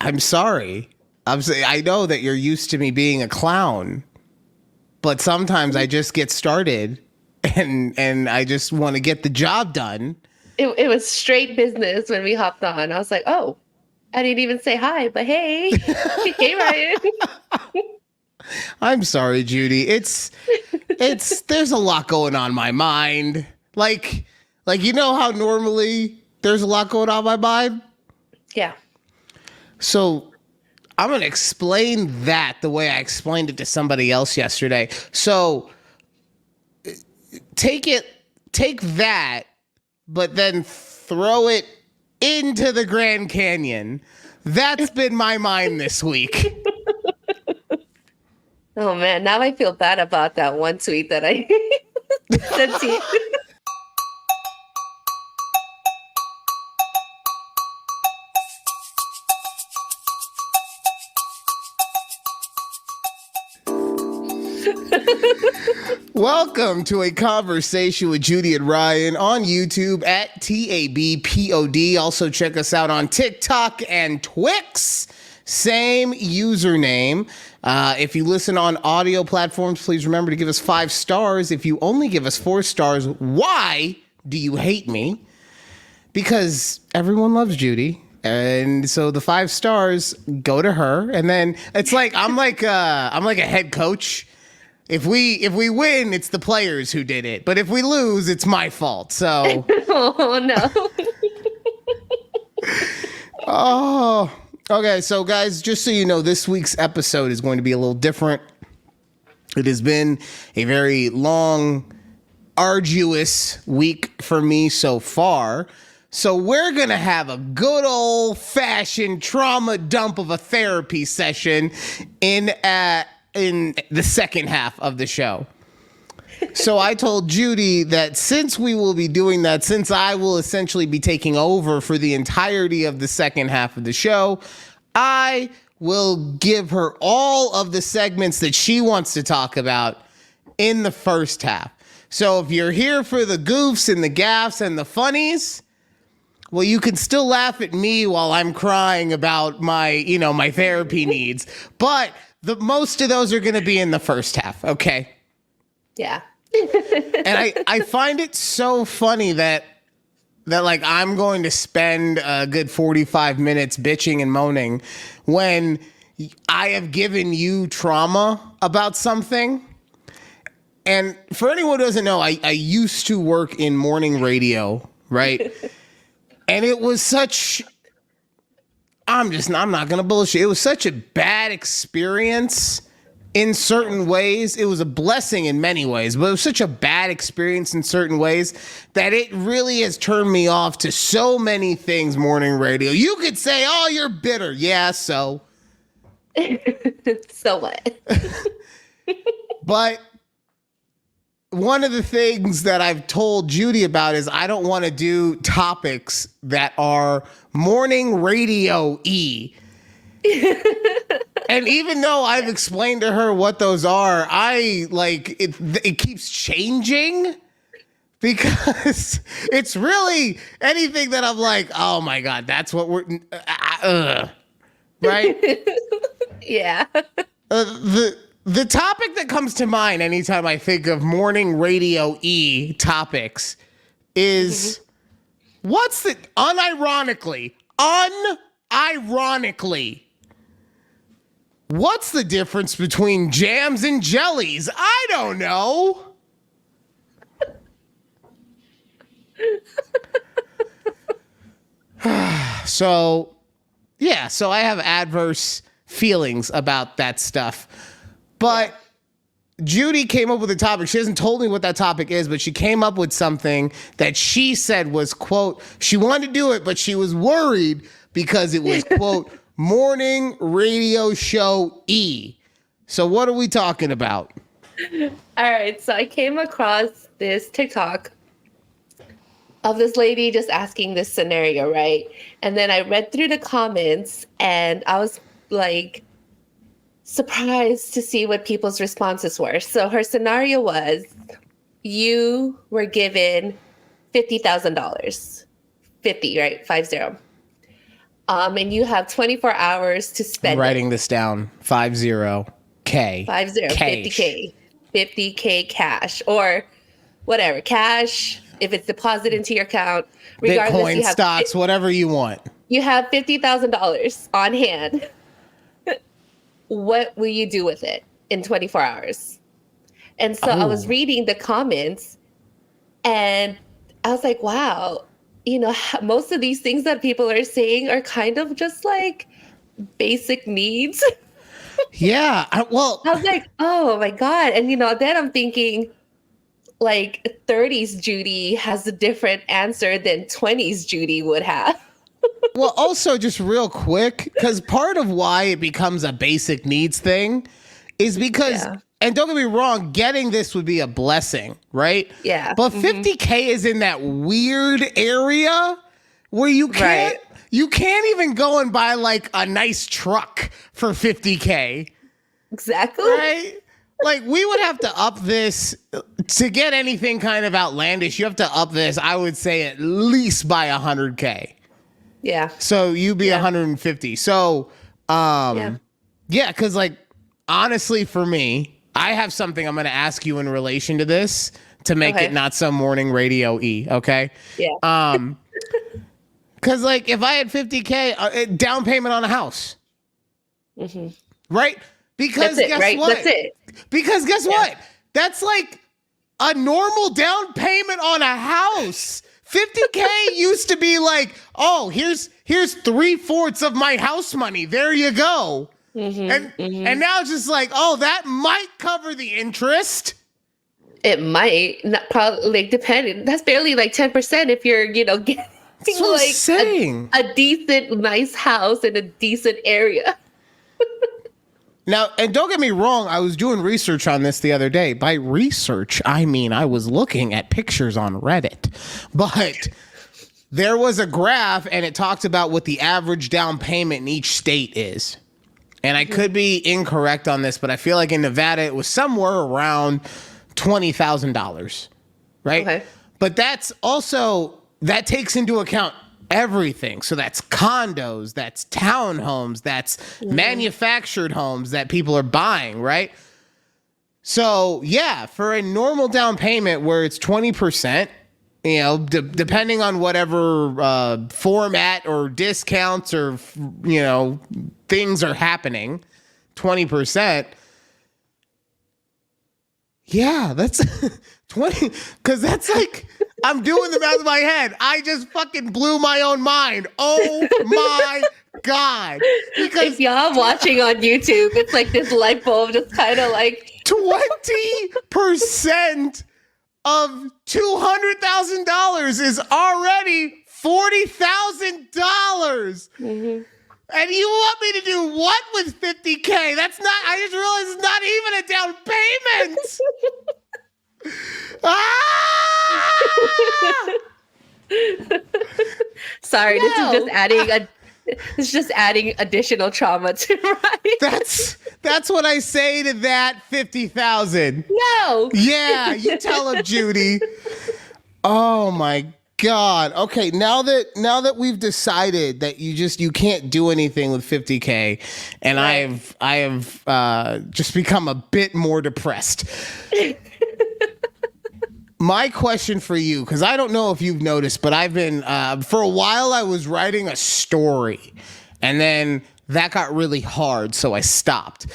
I'm sorry. I know that you're used to me being a clown, but sometimes I just get started and I just want to get the job done. It was straight business when we hopped on. I was like, oh, I didn't even say hi, but hey, hey, Ryan. I'm sorry, Judy. There's a lot going on in my mind. Like you know how normally there's a lot going on in my mind? Yeah. So I'm going to explain that the way I explained it to somebody else yesterday. So take that, but then throw it into the Grand Canyon. That's been my mind this week. Oh man, now I feel bad about that one tweet that I sent to you. Welcome to a conversation with Judy and Ryan on YouTube at takeabreathpod. Also check us out on TikTok and Twix. Same username. If you listen on audio platforms, please remember to give us 5 stars. If you only give us 4 stars, why do you hate me? Because everyone loves Judy. And so the 5 stars go to her. And then it's like I'm like a head coach. If we win, it's the players who did it. But if we lose, it's my fault. So Oh no. Oh, okay. So guys, just so you know, this week's episode is going to be a little different. It has been a very long, arduous week for me so far. So we're going to have a good old fashioned trauma dump of a therapy session in the second half of the show. So I told Judy that since we will be doing that, since I will essentially be taking over for the entirety of the second half of the show, I will give her all of the segments that she wants to talk about in the first half. So if you're here for the goofs and the gaffes and the funnies, well, you can still laugh at me while I'm crying about my therapy needs. But the most of those are going to be in the first half, okay? Yeah. And I find it so funny that like I'm going to spend a good 45 minutes bitching and moaning when I have given you trauma about something. And for anyone who doesn't know, I used to work in morning radio, right? And it was such... I'm not going to bullshit. It was such a bad experience in certain ways. It was a blessing in many ways, but it was such a bad experience in certain ways that it really has turned me off to so many things, morning radio. You could say, oh, you're bitter. Yeah, so. So what? But one of the things that I've told Judy about is I don't want to do topics that are morning radio-y. And even though I've explained to her what those are, it keeps changing because it's really anything that I'm like, oh my God, that's what we're, right? Yeah. The topic that comes to mind anytime I think of morning radio-y topics is what's the, unironically, what's the difference between jams and jellies? I don't know. So I have adverse feelings about that stuff. But Judy came up with a topic. She hasn't told me what that topic is, but she came up with something that she said was, quote, she wanted to do it, but she was worried because it was, quote, morning radio show E. So what are we talking about? All right. So I came across this TikTok of this lady just asking this scenario, right? And then I read through the comments and I was like, surprised to see what people's responses were. So her scenario was, you were given $50,000. 50, right? 50. and you have 24 hours to spend I'm writing this down. 50K. 50K. 50K cash or whatever. Cash, if it's deposited into your account, regardless, Bitcoin, stocks, whatever you want. You have $50,000 on hand. What will you do with it in 24 hours? And so I was reading the comments and I was like, wow, most of these things that people are saying are kind of just like basic needs. Yeah. I was like, oh my God. And, then I'm thinking like 30s Judy has a different answer than 20s Judy would have. Well, also just real quick, because part of why it becomes a basic needs thing is because, and don't get me wrong, getting this would be a blessing, right? Yeah. But 50K is in that weird area where you can't even go and buy like a nice truck for 50K. Exactly. Right? Like we would have to up this to get anything kind of outlandish. You have to up this, I would say, at least by 100K. Yeah. So you'd be 150. So, because like, honestly, for me, I have something I'm going to ask you in relation to this to make it not so morning radio-y. Okay. Yeah. Cause like if I had 50K down payment on a house, right? Because That's it, guess right? what? That's it. Because guess what? That's like a normal down payment on a house. 50K used to be like, oh, here's 3/4 of my house money. There you go. And now it's just like, oh, that might cover the interest. It might not probably like depending. That's barely like 10% if you're, getting like a decent, nice house in a decent area. Now, and don't get me wrong, I was doing research on this the other day. By research, I mean I was looking at pictures on Reddit. But there was a graph, and it talked about what the average down payment in each state is. And I could be incorrect on this, but I feel like in Nevada, it was somewhere around $20,000, right? Okay. But that's also, that takes into account everything. So that's condos, that's townhomes, that's manufactured homes that people are buying, right? So yeah, for a normal down payment where it's 20%, depending on whatever format or discounts or, things are happening, 20%. Yeah, that's 20, because that's like, I'm doing the math in my head. I just fucking blew my own mind. Oh my God. Because if y'all watching on YouTube, it's like this light bulb just kind of like 20% of $200,000 is already $40,000. And you want me to do what with 50K? That's not, I just realized it's not even a down payment. Sorry, this is just adding additional trauma to Ryan. That's what I say to that 50,000. No. Yeah, you tell him, Judy. Oh my God. Okay, now that we've decided that you can't do anything with 50K, and right. I have just become a bit more depressed. My question for you, because I don't know if you've noticed, but I've been for a while I was writing a story, and then that got really hard, so I stopped.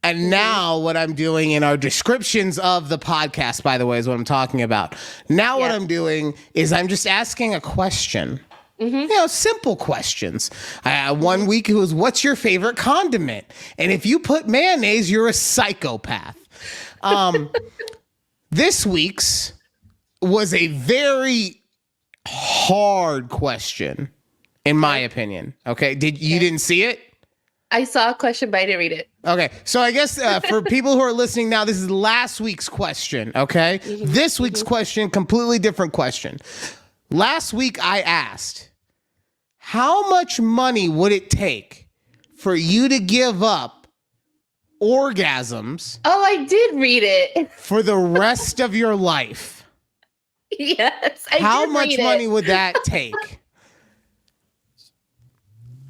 And now what I'm doing in our descriptions of the podcast, by the way, is what I'm talking about. Now what I'm doing is I'm just asking a question. Simple questions. 1 week it was, what's your favorite condiment? And if you put mayonnaise, you're a psychopath. This week's was a very hard question, in my opinion. Okay, you didn't see it? I saw a question, but I didn't read it. Okay, so I guess for people who are listening now, this is last week's question, okay? This week's question, completely different question. Last week I asked, how much money would it take for you to give up orgasms? Oh, I did read it. For the rest of your life? Yes, How much money would that take?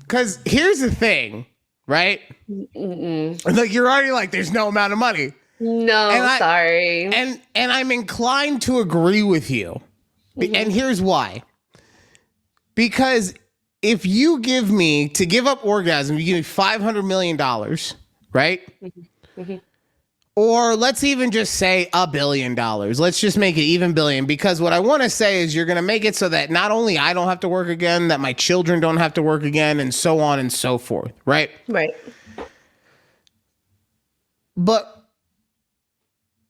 Because here's the thing, right? Like you're already like, there's no amount of money. No, sorry. And I'm inclined to agree with you. And here's why. Because if you give up orgasm, you give me $500 million, right? Or let's even just say $1 billion. Let's just make it even billion, because what I want to say is you're going to make it so that not only I don't have to work again, that my children don't have to work again, and so on and so forth, right? Right. But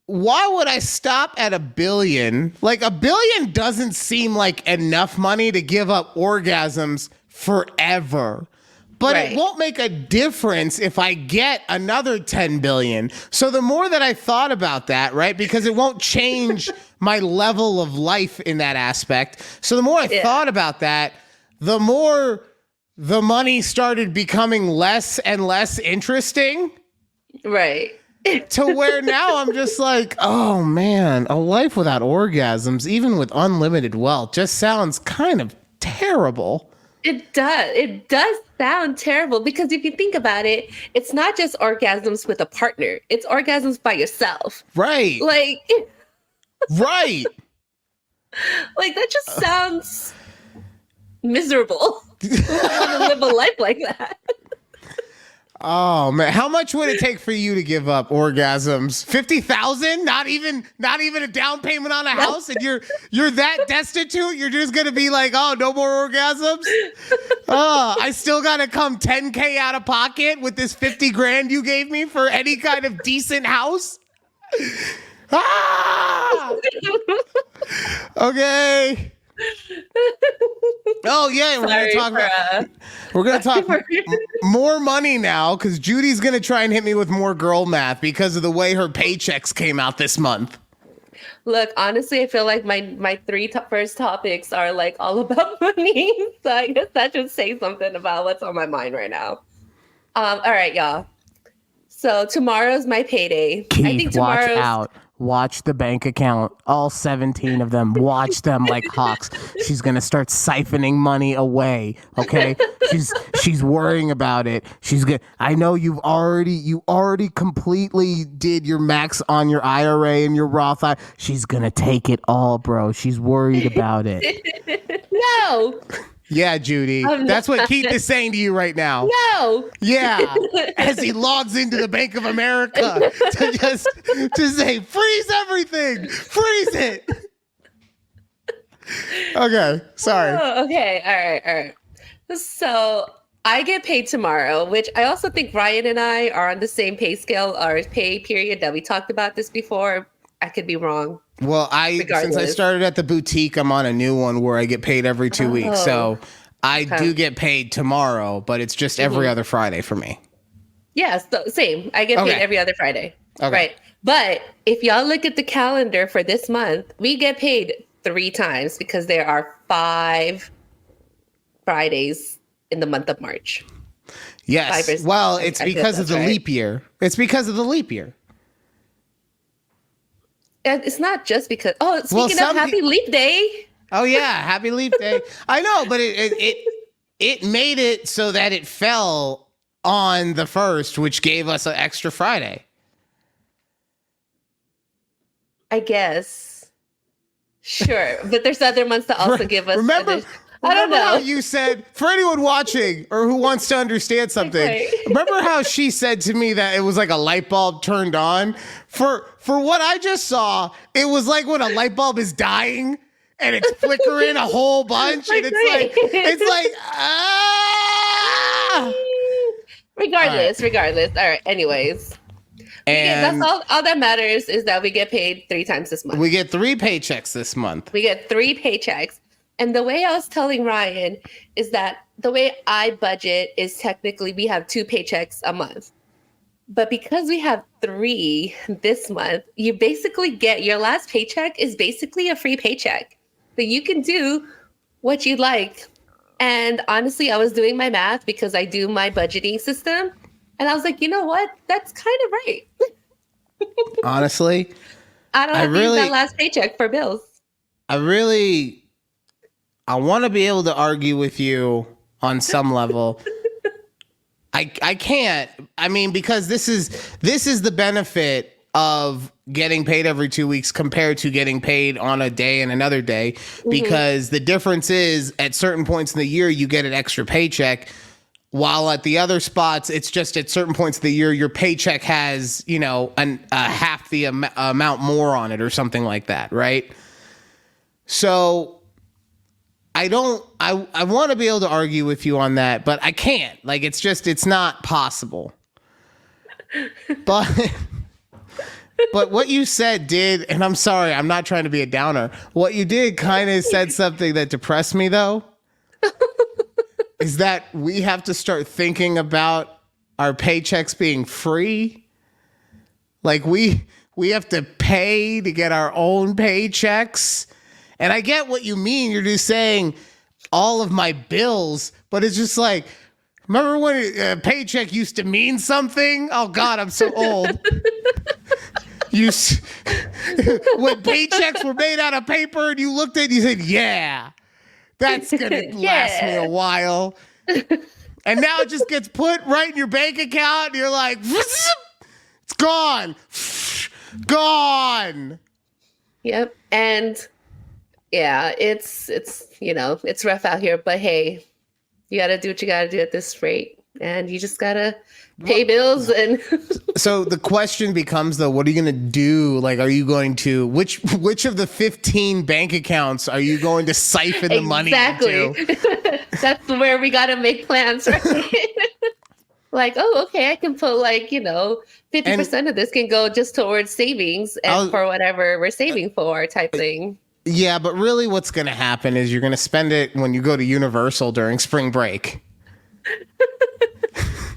why would I stop at $1 billion? Like $1 billion doesn't seem like enough money to give up orgasms forever. But it won't make a difference if I get another 10 billion. So the more that I thought about that, right, because it won't change my level of life in that aspect. So the more I thought about that, the more the money started becoming less and less interesting. Right. To where now I'm just like, oh man, a life without orgasms, even with unlimited wealth, just sounds kind of terrible. It does. It does sound terrible, because if you think about it, it's not just orgasms with a partner. It's orgasms by yourself. Right. Like, right. Like that just sounds miserable. Who would want to live a life like that? Oh man, how much would it take for you to give up orgasms? 50,000? Not even a down payment on a house, and you're that destitute? You're just gonna be like, oh, no more orgasms? Oh, I still gotta come 10K out of pocket with this 50 grand you gave me for any kind of decent house? Ah! Okay. Oh yeah, we're gonna talk more money now, because Judy's gonna try and hit me with more girl math because of the way her paychecks came out this month. Look, honestly, I feel like my three first topics are like all about money, so I guess that should say something about what's on my mind right now. All right, y'all. So tomorrow's my payday. Keith, I think tomorrow's. Watch out. Watch the bank account. All 17 of them. Watch them like hawks. She's gonna start siphoning money away. Okay? She's worrying about it. I know you already completely did your max on your IRA and your Roth. She's gonna take it all, bro. She's worried about it. No. Yeah, Judy. That's what Keith is saying to you right now. No. Yeah. As he logs into the Bank of America to say, freeze everything. Freeze it. Okay. Sorry. Oh, okay. All right. So I get paid tomorrow, which I also think Ryan and I are on the same pay scale or pay period that we talked about this before. I could be wrong. Well, since I started at the boutique, I'm on a new one where I get paid every 2 weeks. So I do get paid tomorrow, but it's just every other Friday for me. Yes, same. I get paid every other Friday. Okay. Right. But if y'all look at the calendar for this month, we get paid 3 times because there are 5 Fridays in the month of March. Yes. Well, it's because of the leap year. It's because of the leap year. And it's not just because. Oh, speaking of Happy Leap Day. Oh yeah, Happy Leap Day. I know, but it made it so that it fell on the 1st, which gave us an extra Friday. I guess. Sure, but there's other months that also give us. Remember how you said, for anyone watching or who wants to understand something, remember how she said to me that it was like a light bulb turned on? For what I just saw, it was like when a light bulb is dying and it's flickering a whole bunch, and it's like ah. Regardless. All right. Anyways. And that's all that matters is that we get paid 3 times this month. We get 3 paychecks this month. We get 3 paychecks. And the way I was telling Ryan is that the way I budget is technically we have 2 paychecks a month. But because we have 3 this month, you basically get your last paycheck is basically a free paycheck. So you can do what you like. And honestly, I was doing my math because I do my budgeting system. And I was like, you know what? That's kind of right. Honestly, I don't have to use that last paycheck for bills. I want to be able to argue with you on some level, I can't. I mean, because this is the benefit of getting paid every 2 weeks compared to getting paid on a day and another day, because the difference is at certain points in the year you get an extra paycheck, while at the other spots it's just at certain points of the year your paycheck has, you know, half the amount more on it or something like that, right? So I want to be able to argue with you on that, but I can't. Like, it's not possible. But what you said did, and I'm sorry, I'm not trying to be a downer. What you did kind of said something that depressed me, though, is that we have to start thinking about our paychecks being free. Like, we have to pay to get our own paychecks. And I get what you mean. You're just saying all of my bills, but it's just like, remember when a paycheck used to mean something? Oh, God, I'm so old. When paychecks were made out of paper and you looked at it and you said, yeah, that's going to last me a while. And now it just gets put right in your bank account and you're like, it's gone. Gone. Yep. And yeah, it's you know, it's rough out here, but hey, you got to do what you got to do at this rate, and you just got to pay bills. And so the question becomes, though, what are you going to do? Like, are you going to, which of the 15 bank accounts are you going to siphon the money into? That's where we got to make plans, right? Like, oh, okay, I can put, like, you know, 50% of this can go just towards savings and for whatever we're saving for type thing. Yeah, but really what's going to happen is you're going to spend it when you go to Universal during spring break.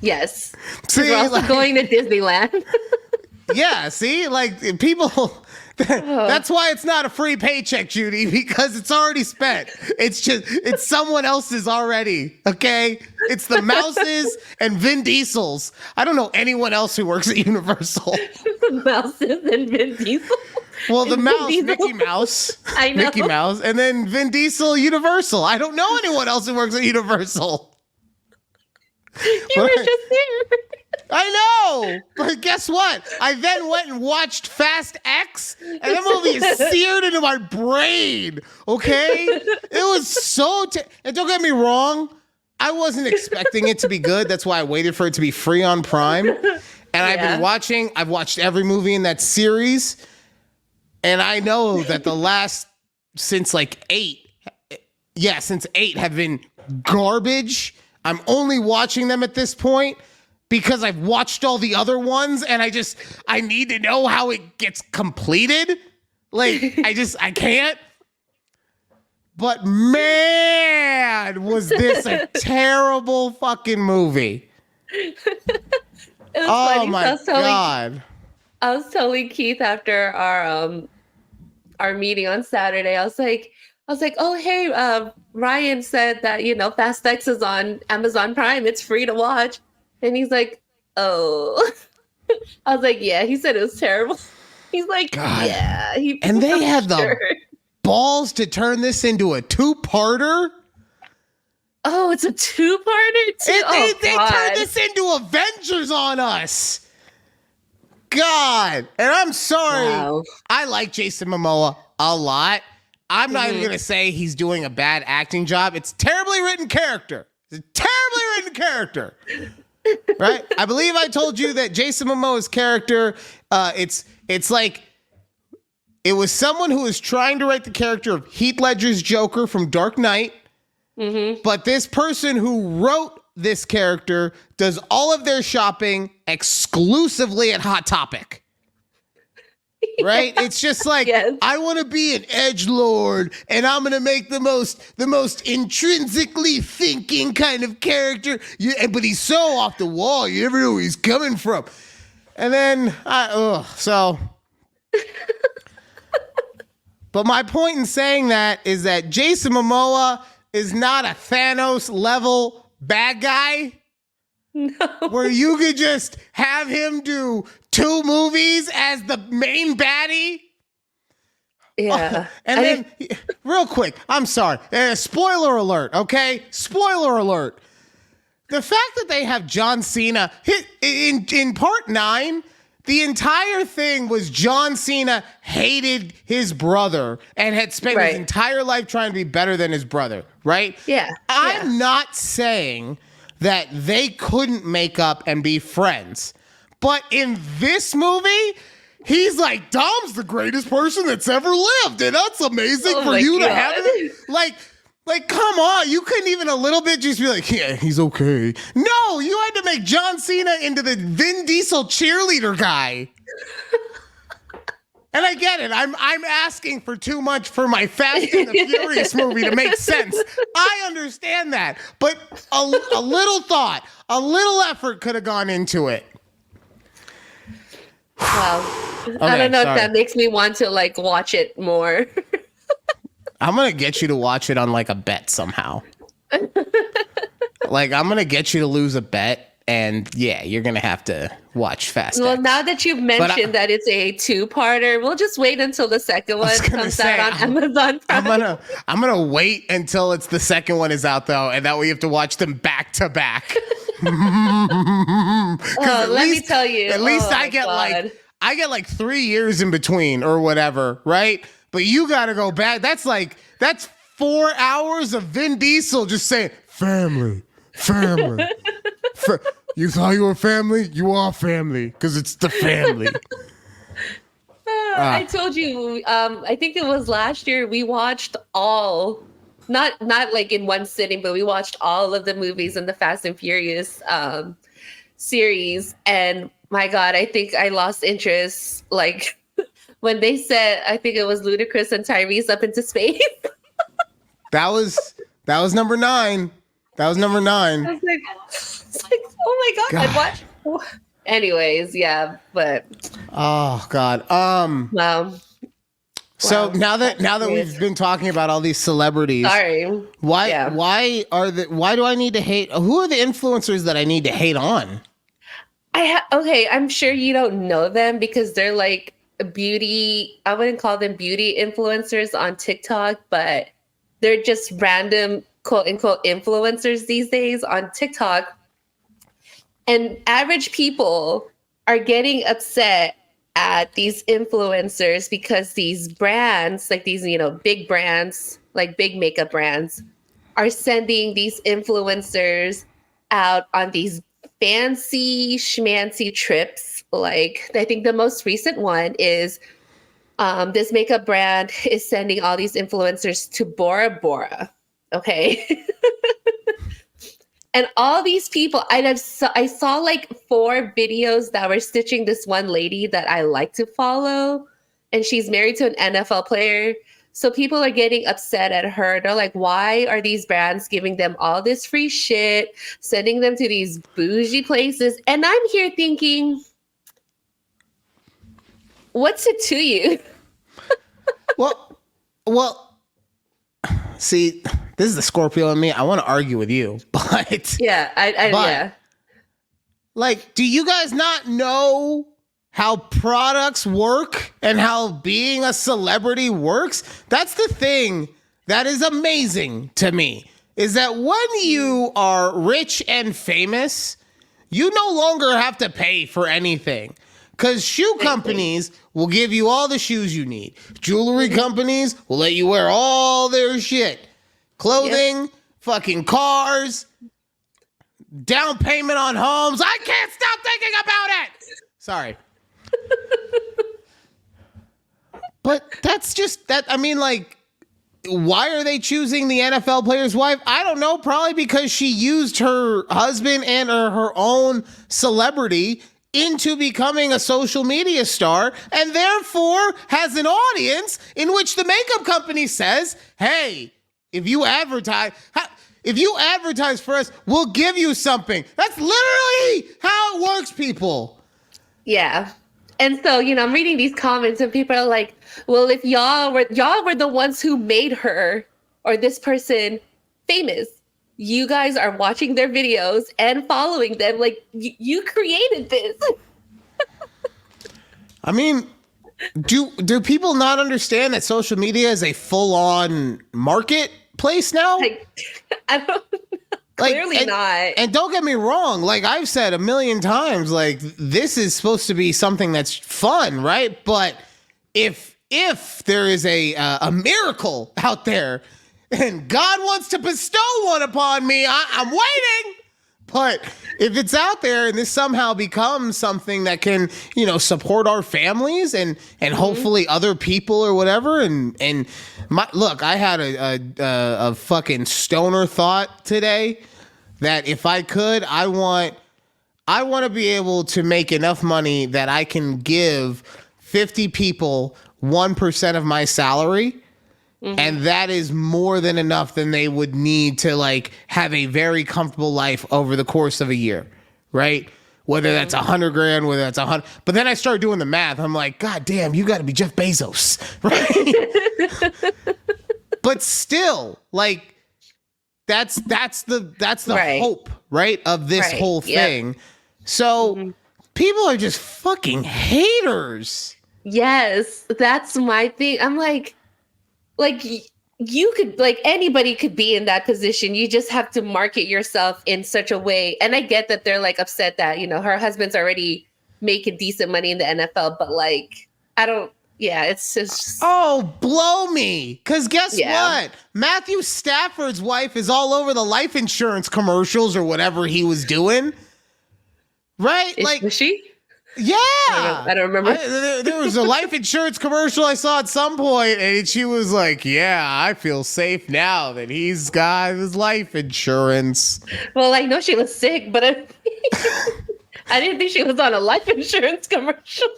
Yes. See, we're also going to Disneyland. Yeah, see? Like, people... That's why it's not a free paycheck, Judy, because it's already spent. It's someone else's already, okay? It's the Mouses and Vin Diesel's. I don't know anyone else who works at Universal. The Mouses and Vin Diesel? Well, the mouse, Mickey Mouse. I know. Mickey Mouse. And then Vin Diesel, Universal. I don't know anyone else who works at Universal. You were just there. I know, but guess what? I then went and watched Fast X, and that movie is seared into my brain, okay? It was so... and don't get me wrong, I wasn't expecting it to be good. That's why I waited for it to be free on Prime. And I've watched every movie in that series, and I know that the last... since 8 have been garbage. I'm only watching them at this point because I've watched all the other ones and I need to know how it gets completed. Like, I can't. But man, was this a terrible fucking movie. Oh funny. My God. I was telling Keith after our meeting on Saturday, I was like, oh, hey, Ryan said that, you know, Fast X is on Amazon Prime. It's free to watch. And he's like, oh. I was like, yeah. He said it was terrible. He's like, God. Yeah. And they had the balls to turn this into a two-parter? Oh, it's a two-parter? They turned this into Avengers on us. God. And I'm sorry. Wow. I like Jason Momoa a lot. I'm not even going to say he's doing a bad acting job. It's a terribly written character. Right? I believe I told you that Jason Momoa's character, it's like, it was someone who was trying to write the character of Heath Ledger's Joker from Dark Knight. Mm-hmm. But this person who wrote this character does all of their shopping exclusively at Hot Topic. Right? It's just like, yes. I want to be an edgelord and I'm going to make the most intrinsically thinking kind of character. But he's so off the wall. You never know where he's coming from. And then, But my point in saying that is that Jason Momoa is not a Thanos level bad guy. No. Where you could just have him do 2 movies as the main baddie. Yeah. And then, real quick, I'm sorry. Spoiler alert, okay? Spoiler alert. the fact that they have John Cena in part 9, the entire thing was John Cena hated his brother and had spent his entire life trying to be better than his brother, right? Yeah. I'm not saying that they couldn't make up and be friends, but in this movie, he's like, Dom's the greatest person that's ever lived, and that's amazing for you to have him. Like, come on. You couldn't even a little bit just be like, yeah, he's okay. No, you had to make John Cena into the Vin Diesel cheerleader guy. And I get it. I'm asking for too much for my Fast and the Furious movie to make sense. I understand that. But a little thought, a little effort could have gone into it. Wow. Okay, I don't know sorry. if that makes me want to like watch it more. I'm going to get you to watch it on like a bet somehow. Like, I'm going to get you to lose a bet, and yeah, you're going to have to watch Fast Well, X. now that you've mentioned that it's a 2-parter, we'll just wait until the second one comes out on Amazon Prime. I'm gonna wait until it's the second one is out though, and that way you have to watch them back to back. Let me tell you. At least I get like 3 years in between or whatever, right? But you gotta go back. That's 4 hours of Vin Diesel just saying family. You thought you were family? You are family because it's the family. I told you, I think it was last year, we watched all, not like in one sitting, but we watched all of the movies in the Fast and Furious series. And my God, I think I lost interest. Like when they said, I think it was Ludacris and Tyrese up into space. That was number 9. That was number 9. I was like, oh my God. I watched. Anyways, yeah, but oh God. Wow. So now that we've been talking about all these celebrities, sorry. why do I need to hate? Who are the influencers that I need to hate on? Okay, I'm sure you don't know them because they're like beauty. I wouldn't call them beauty influencers on TikTok, but they're just random quote unquote influencers these days on TikTok. And average people are getting upset at these influencers because these brands, like these, big brands, like big makeup brands, are sending these influencers out on these fancy schmancy trips. Like, I think the most recent one is this makeup brand is sending all these influencers to Bora Bora. Okay. And all these people, I saw like 4 videos that were stitching this one lady that I like to follow. And she's married to an NFL player. So people are getting upset at her. They're like, why are these brands giving them all this free shit, sending them to these bougie places? And I'm here thinking, what's it to you? Well, see, this is the Scorpio in me. I want to argue with you, but yeah, yeah. Like, do you guys not know how products work and how being a celebrity works? That's the thing that is amazing to me, is that when you are rich and famous, you no longer have to pay for anything. Because shoe companies will give you all the shoes you need. Jewelry companies will let you wear all their shit. Clothing, fucking cars, down payment on homes. I can't stop thinking about it. Sorry. But that's just that. I mean, like, why are they choosing the NFL player's wife? I don't know. Probably because she used her husband and her own celebrity into becoming a social media star, and therefore has an audience in which the makeup company says, hey, if you advertise for us, we'll give you something. That's literally how it works, people. Yeah. And so, I'm reading these comments and people are like, well, if y'all were the ones who made her or this person famous, you guys are watching their videos and following them. Like, you created this. I mean, do people not understand that social media is a full-on marketplace now? I don't know. Clearly not. And don't get me wrong, like I've said a million times, like this is supposed to be something that's fun, right? But if there is a miracle out there and God wants to bestow one upon me, I'm waiting. But if it's out there and this somehow becomes something that can, support our families and hopefully other people or whatever, look, I had a fucking stoner thought today that if I could, I want to be able to make enough money that I can give 50 people 1% of my salary. Mm-hmm. And that is more than enough than they would need to like have a very comfortable life over the course of a year, right? Whether that's $100,000, whether that's 100. But then I started doing the math. I'm like, God damn, you got to be Jeff Bezos, right? But still, like, that's the right. Hope, right, of this whole thing. Yep. So people are just fucking haters. Yes, that's my thing. I'm like you could, like anybody could be in that position. You just have to market yourself in such a way. And I get that they're like upset that, her husband's already making decent money in the NFL, but like, it's just. Oh, blow me. Because guess what? Matthew Stafford's wife is all over the life insurance commercials or whatever he was doing. Right? Was she? Yeah. I don't remember. There was a life insurance commercial I saw at some point, and she was like, yeah, I feel safe now that he's got his life insurance. Well, I know she was sick, but I didn't think she was on a life insurance commercial.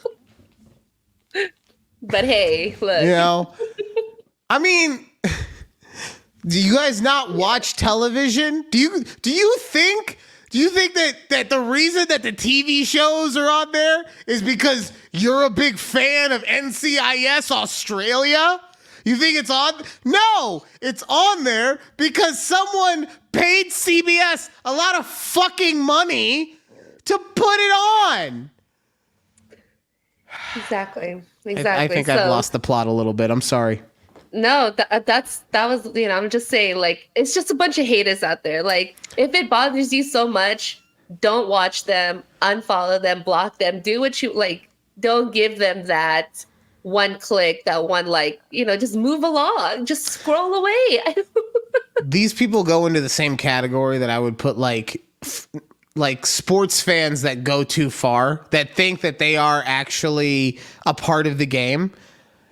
But hey, look. I mean, do you guys not watch television? Do you think that the reason that the TV shows are on there is because you're a big fan of NCIS Australia? You think it's on? No, it's on there because someone paid CBS a lot of fucking money to put it on. Exactly. I think I've lost the plot a little bit. I'm sorry. No, that was, I'm just saying, like, it's just a bunch of haters out there. Like, if it bothers you so much, don't watch them, unfollow them, block them, do what you like. Don't give them that one click, that one like, just move along, just scroll away. These people go into the same category that I would put like sports fans that go too far, that think that they are actually a part of the game.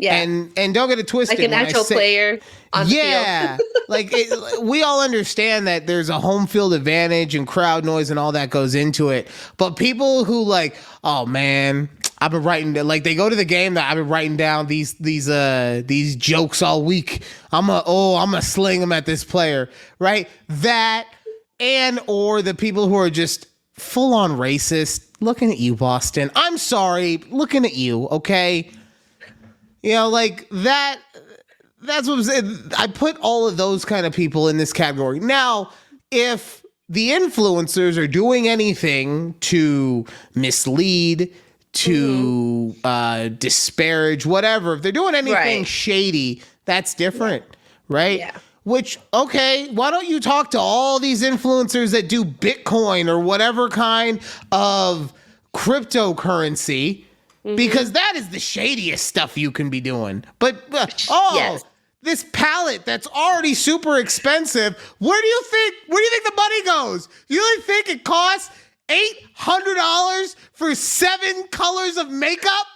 Yeah, and don't get it twisted. Like an actual player on the field. Like we all understand that there's a home field advantage and crowd noise and all that goes into it. But people who like, oh man, I've been writing, like they go to the game that I've been writing down these jokes all week. I'm gonna sling them at this player, right? That or the people who are just full on racist. Looking at you, Boston. I'm sorry, looking at you. Okay. Like that, that's what I'm saying. I put all of those kind of people in this category. Now, if the influencers are doing anything to mislead, to disparage, whatever, if they're doing anything shady, that's different, right? Yeah. Which, okay, why don't you talk to all these influencers that do Bitcoin or whatever kind of cryptocurrency? Because that is the shadiest stuff you can be doing. But, this palette that's already super expensive, where do you think the money goes? You really think it costs $800 for 7 colors of makeup?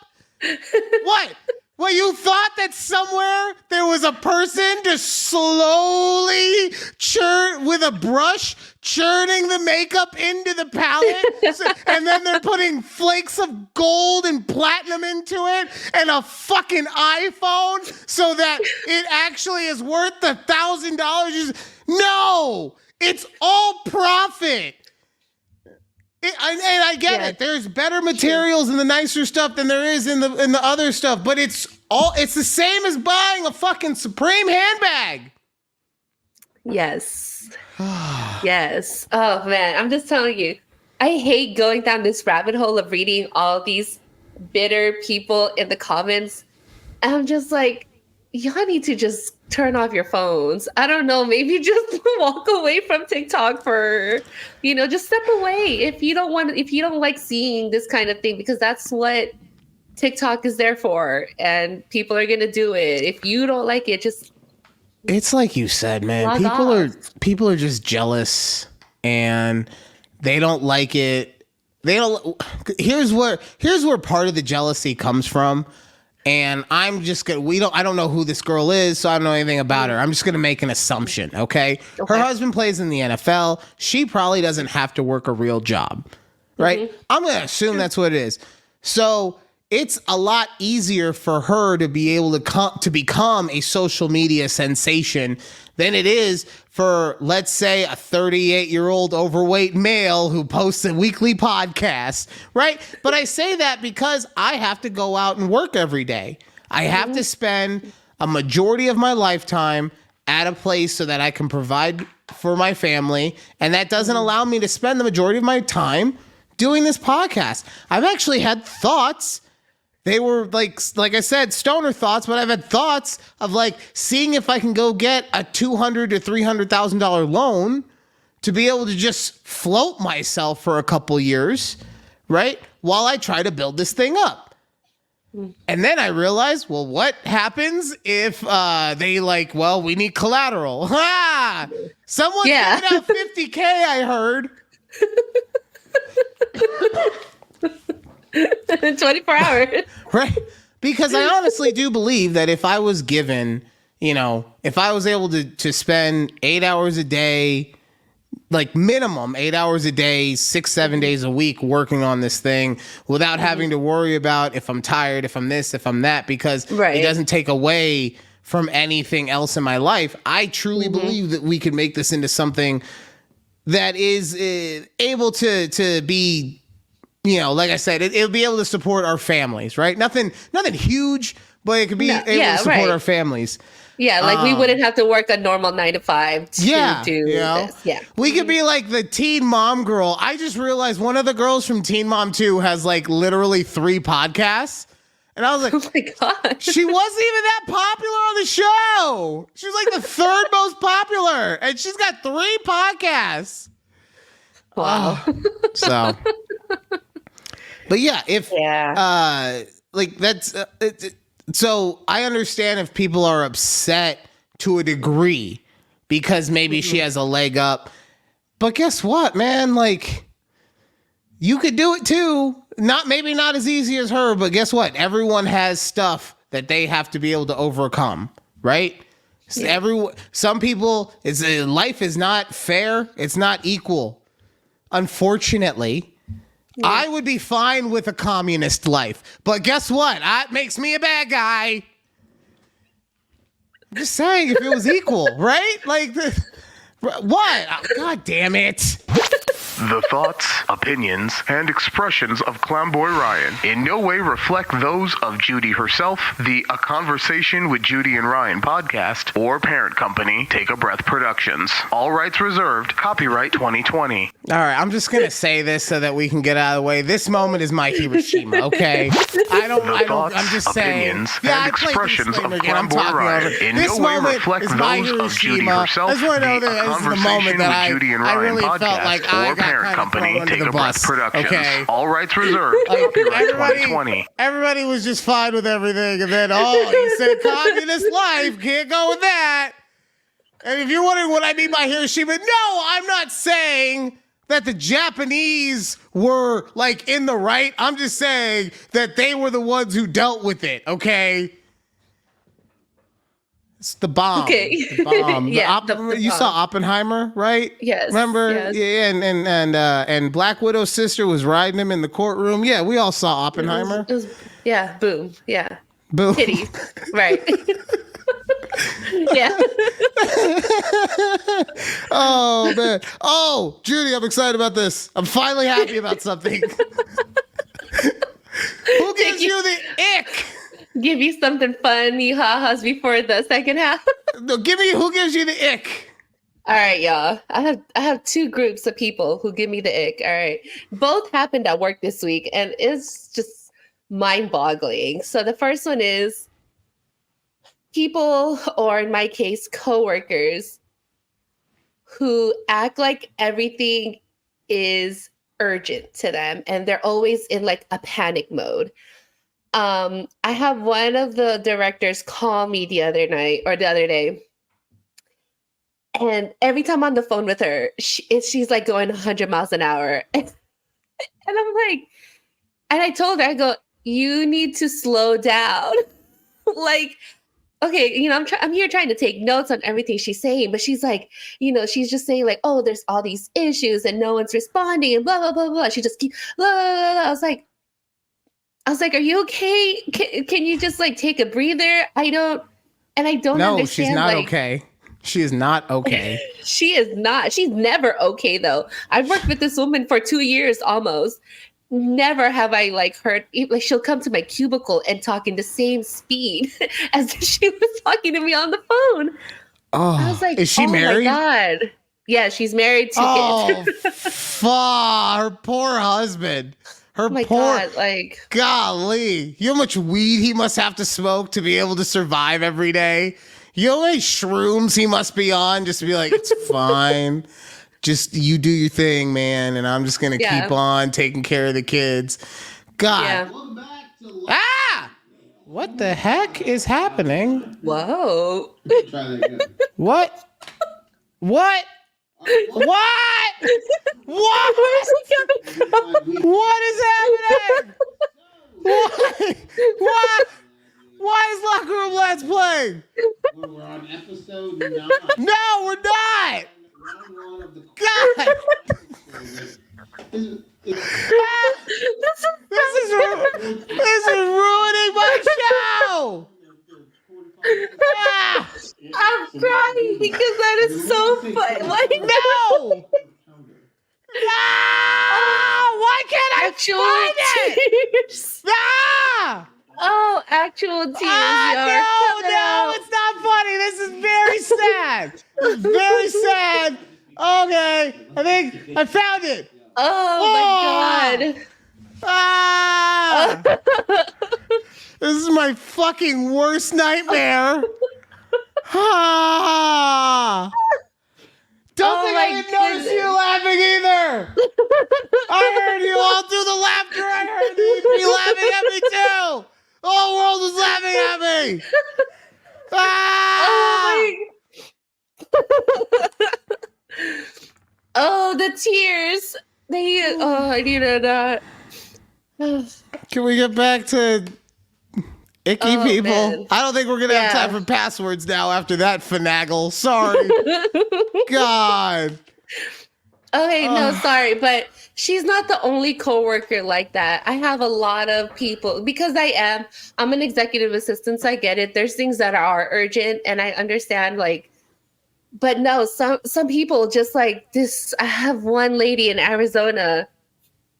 What? Well, you thought that somewhere there was a person just slowly with a brush churning the makeup into the palette, and then they're putting flakes of gold and platinum into it and a fucking iPhone so that it actually is worth the $1,000. No, it's all profit. And I get it. There's better materials and the nicer stuff than there is in the other stuff, but it's the same as buying a fucking Supreme handbag. Yes. Yes. Oh man, I'm just telling you, I hate going down this rabbit hole of reading all these bitter people in the comments. And I'm just like, y'all need to just turn off your phones. I don't know, maybe just walk away from TikTok for, just step away if you don't like seeing this kind of thing, because that's what TikTok is there for, and people are gonna do it. If you don't like it, just it's like you said, man. log People are just jealous and they don't like it. They don't. Here's where part of the jealousy comes from. And I'm just gonna. I don't know who this girl is, so I don't know anything about her. I'm just gonna make an assumption. Okay. Her husband plays in the NFL. She probably doesn't have to work a real job, right? Mm-hmm. I'm gonna assume that's what it is. So it's a lot easier for her to be able to become a social media sensation than it is for, let's say, a 38-year-old overweight male who posts a weekly podcast, right? But I say that because I have to go out and work every day. I have to spend a majority of my lifetime at a place so that I can provide for my family, and that doesn't allow me to spend the majority of my time doing this podcast. I've actually had thoughts. They were like I said, stoner thoughts, but I've had thoughts of like seeing if I can go get a $200,000 to $300,000 loan to be able to just float myself for a couple years, right? While I try to build this thing up. And then I realized, well, what happens if they we need collateral? Ha! Someone's giving out $50K, I heard. 24 hours. Right. Because I honestly do believe that if I was given, if I was able to spend 8 hours a day, like minimum 8 hours a day, 6-7 days a week working on this thing without having to worry about if I'm tired, if I'm this, if I'm that, because it doesn't take away from anything else in my life. I truly believe that we could make this into something that is able to be, like I said, it'll be able to support our families, right? Nothing huge, but it could be able to support our families. Yeah, we wouldn't have to work a normal 9 to 5 to do this. Yeah. We could be like the Teen Mom girl. I just realized one of the girls from Teen Mom 2 has literally 3 podcasts. And I was like, oh my God. She wasn't even that popular on the show. She was like the 3rd most popular. And she's got 3 podcasts. Wow. So... But that's so I understand if people are upset to a degree because maybe she has a leg up. But guess what, man? You could do it too. Maybe not as easy as her, but guess what? Everyone has stuff that they have to be able to overcome, right? Yeah. Some people, life is not fair. It's not equal. Unfortunately. Yeah. I would be fine with a communist life, but guess what? That makes me a bad guy. I'm just saying, if it was equal, right? What? Oh, God damn it. The thoughts, opinions, and expressions of Clownboy Ryan in no way reflect those of Judy herself, the A Conversation with Judy and Ryan podcast, or parent company, Take a Breath Productions. All rights reserved. Copyright 2020. All right, I'm just going to say this so that we can get out of the way. This moment is my Hiroshima, okay? I'm just saying. Opinions, and expressions of Clownboy Ryan in no way reflect those of Judy herself, I just want to know that this is the moment that I really felt podcast, like I got parent company, Take a Breath Productions. Okay. All rights reserved. Copyright 2020. Everybody was just fine with everything, and then you said communist life, can't go with that. And if you're wondering what I mean by Hiroshima, no, I'm not saying that the Japanese were in the right. I'm just saying that they were the ones who dealt with it. Okay. It's the bomb. Okay. The bomb. You bomb. saw Oppenheimer, right? Yes. Remember? Yes. Yeah, and Black Widow's sister was riding him in the courtroom. Yeah, we all saw Oppenheimer. Boom. Yeah. Boom. Titties. Right. Yeah. Oh, man. Oh, Judy, I'm excited about this. I'm finally happy about something. Who gives you the ick? Give you something fun, you ha-has before the second half. No, who gives you the ick? All right, y'all. I have 2 groups of people who give me the ick. All right. Both happened at work this week, and it's just mind-boggling. So the first one is people, or in my case, coworkers, who act like everything is urgent to them and they're always in like a panic mode. I have one of the directors call me the other day. And every time I'm on the phone with her, she's like going 100 miles an hour. And I'm like, and I told her, I go, you need to slow down. Like, okay, you know, I'm here trying to take notes on everything she's saying, but she's like, you know, she's just saying like, oh, there's all these issues and no one's responding and blah, blah, blah, blah. She just keeps, blah, blah, blah, blah. I was like, are you okay? Can you just like take a breather? I don't understand. No, she's not like, okay. She is not okay. She is not. She's never okay though. I've worked with this woman for 2 years almost. Never have I like heard, like she'll come to my cubicle and talk in the same speed as if she was talking to me on the phone. Oh, I was like, is she married? Oh my God. Yeah, she's married, 2 kids. Fuck, her poor husband. Her Oh my poor, God, like, golly. You know how much weed he must have to smoke to be able to survive every day? You know how many shrooms he must be on just to be like, it's fine. Just you do your thing, man, and I'm just gonna keep on taking care of the kids. God. Yeah. Ah! What the heck is happening? Whoa. What? What? What? What? What is happening? What? What? Why is Locker Room Let's Play? We're on episode 9. No, we're not. God. This is ruining my show. Ah, I'm crying because that is so funny. Like, no. No. Why can't I find it? tears. Ah. Oh, actual tears. No, it's not funny. This is very sad. It's very sad. Okay, I think I found it. Oh my God. Ah! This is my fucking worst nightmare. Ah! Don't think I didn't notice you laughing either. I heard you all through the laughter. I heard you laughing at me too. The whole world was laughing at me. Ah! Oh, the tears. I needed that. Can we get back to icky people? Man. I don't think we're gonna have time for passwords now after that finagle. Sorry. God. Okay, no, sorry, but she's not the only coworker like that. I have a lot of people because I'm an executive assistant, so I get it. There's things that are urgent and I understand like, but no, some people just like this. I have one lady in Arizona.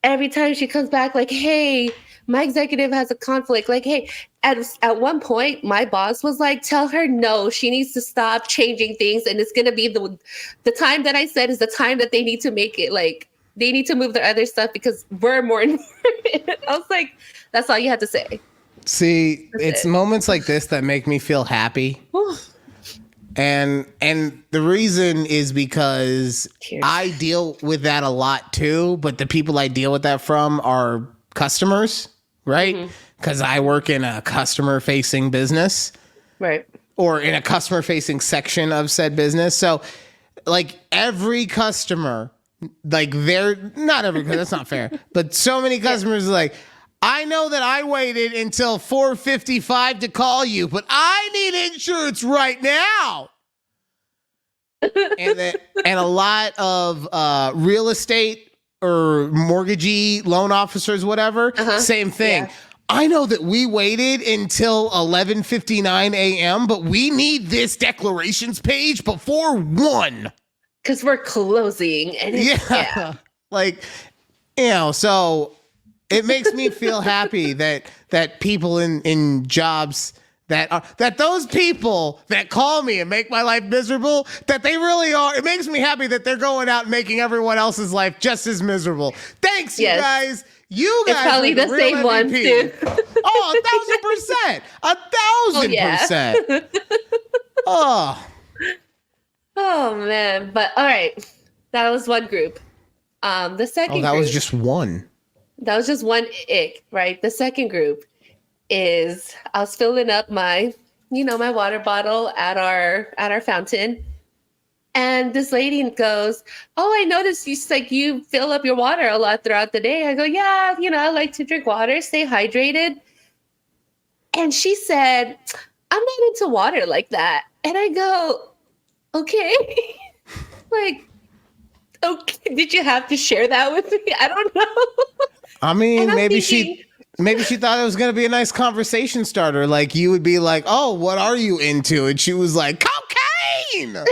Every time she comes back, like, hey, my executive has a conflict. Like, hey, at one point, my boss was like, tell her no, she needs to stop changing things. And it's going to be the time that I said is the time that they need to make it. Like, they need to move their other stuff because we're more important. I was like, that's all you had to say. See, it's moments like this that make me feel happy. And the reason is because I deal with that a lot too, but the people I deal with that from are customers, right? Because I work in a customer-facing business. Right. Or in a customer-facing section of said business. So, like, every customer, like, not every, that's not fair, but so many customers are like, I know that I waited until 4:55 to call you, but I need insurance right now. And a lot of real estate or mortgagee loan officers, whatever, same thing. Yeah. I know that we waited until 11:59 a.m., but we need this declarations page before 1. Because we're closing. And like, you know, so it makes me feel happy that people in jobs that those people that call me and make my life miserable, that they really are. It makes me happy that they're going out and making everyone else's life just as miserable. Thanks, you guys. You guys It's probably are the the real same one, MVP. too. Oh, 1,000%. 1,000%. Oh. Oh man, but all right, that was one group. The second That group, was just one. that was just one ick, right? The second group is I was filling up my, my water bottle at our fountain, and this lady goes, "Oh, I noticed you fill up your water a lot throughout the day." I go, "Yeah, I like to drink water, stay hydrated." And she said, "I'm not into water like that." And I go, "Okay." Like, okay, did you have to share that with me? I don't know. I mean, I'm maybe thinking- she thought it was going to be a nice conversation starter. Like you would be like, "Oh, what are you into?" And she was like, "Cocaine."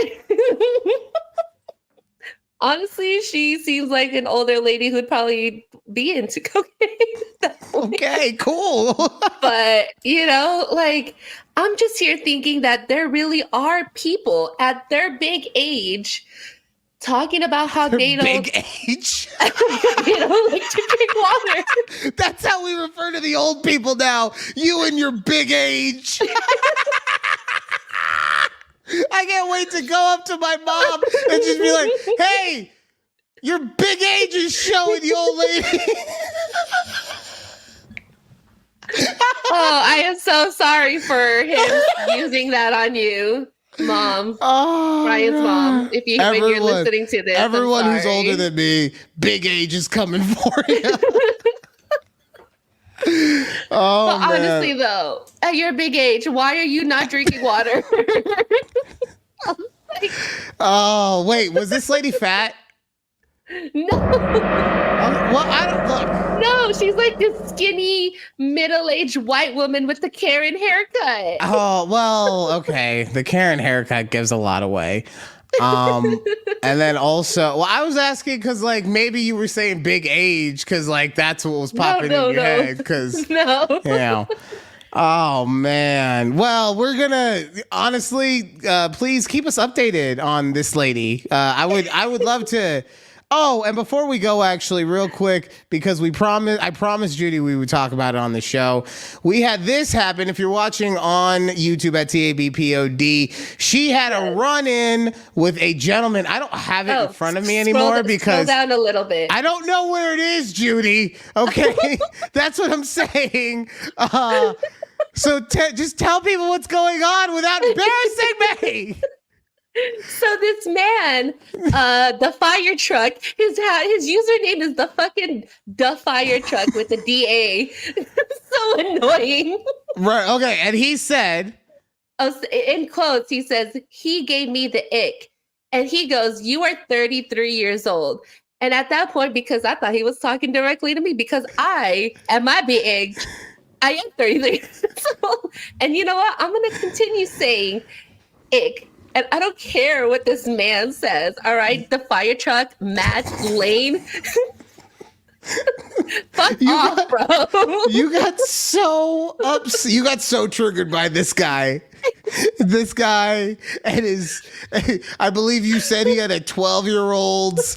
Honestly, she seems like an older lady who'd probably be into cocaine at that point. Okay, cool. But, like, I'm just here thinking that there really are people at their big age talking about how they don't, Big age. they don't like to drink water. That's how we refer to the old people now. You and your big age. I can't wait to go up to my mom and just be like, "Hey, your big age is showing, you old lady." Oh, I am so sorry for him using that on you, Mom. Oh, Ryan's God. mom. If when you're listening to this, everyone I'm who's sorry. older than me, big age is coming for you. Oh, But man. honestly, though, at your big age, why are you not drinking water? Oh, wait, was this lady fat? No, Well, I don't look. no, she's like this skinny, middle-aged white woman with the Karen haircut. Oh, well, okay. The Karen haircut gives a lot away. And then also, well, I was asking because, like, maybe you were saying big age because, like, that's what was popping in your head. Because, No. Oh, man. Well, we're gonna honestly, please keep us updated on this lady. I would love to. Oh, and before we go, actually, real quick, because I promised Judy we would talk about it on the show. We had this happen. If you're watching on YouTube at TABPOD, she had a run-in with a gentleman. I don't have it in front of me anymore because scroll down a little bit. I don't know where it is, Judy. Okay, that's what I'm saying. So just tell people what's going on without embarrassing me. So this man, the fire truck, his username is the fire truck with the DA. So annoying. Right. Okay. And he said, In quotes, he says, "He gave me the ick." And he goes, "You are 33 years old." And at that point, because I thought he was talking directly to me, because I, at my big age, I am 33 years old. And you know what? I'm going to continue saying ick. And I don't care what this man says. All right. The fire truck, Matt Lane. Fuck off, bro. You got so upset. You got so triggered by this guy. This guy and his, I believe you said he had a 12-year-old's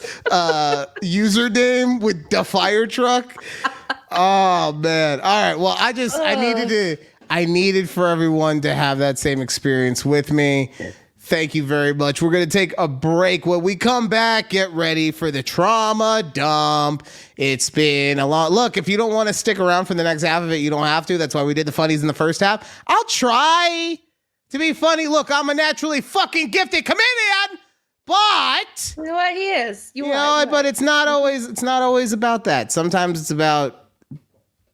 username with the fire truck. Oh, man. All right. Well, I needed for everyone to have that same experience with me. Thank you very much. We're going to take a break. When we come back, get ready for the trauma dump. It's been a long... Look, if you don't want to stick around for the next half of it, you don't have to. That's why we did the funnies in the first half. I'll try to be funny. Look, I'm a naturally fucking gifted comedian, but... You know what? He is. But it's not always about that. Sometimes it's about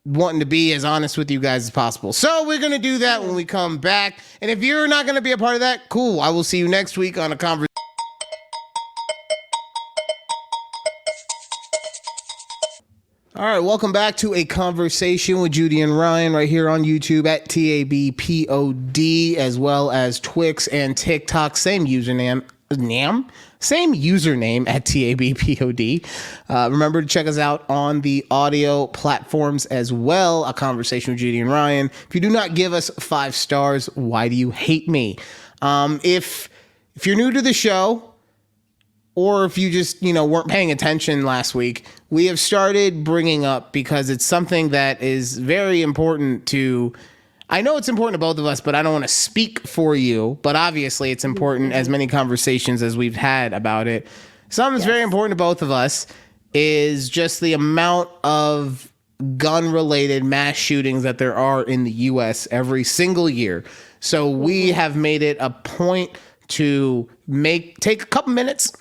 wanting to be as honest with you guys as possible. So we're going to do that when we come back. And if you're not going to be a part of that, cool. I will see you next week on a conversation. All right, welcome back to A Conversation with Judy and Ryan right here on YouTube at TABPOD, as well as Twix and TikTok. Same username at TABPOD. Remember to check us out on the audio platforms as well. A Conversation with Judy and Ryan. If you do not give us 5 stars, why do you hate me? If you're new to the show, or if you just, weren't paying attention last week, we have started bringing up, because it's something that is very important to, I know it's important to both of us, but I don't want to speak for you, but obviously it's important as many conversations as we've had about it. Something that's very important to both of us is just the amount of gun-related mass shootings that there are in the U.S. every single year. So we have made it a point to take a couple minutes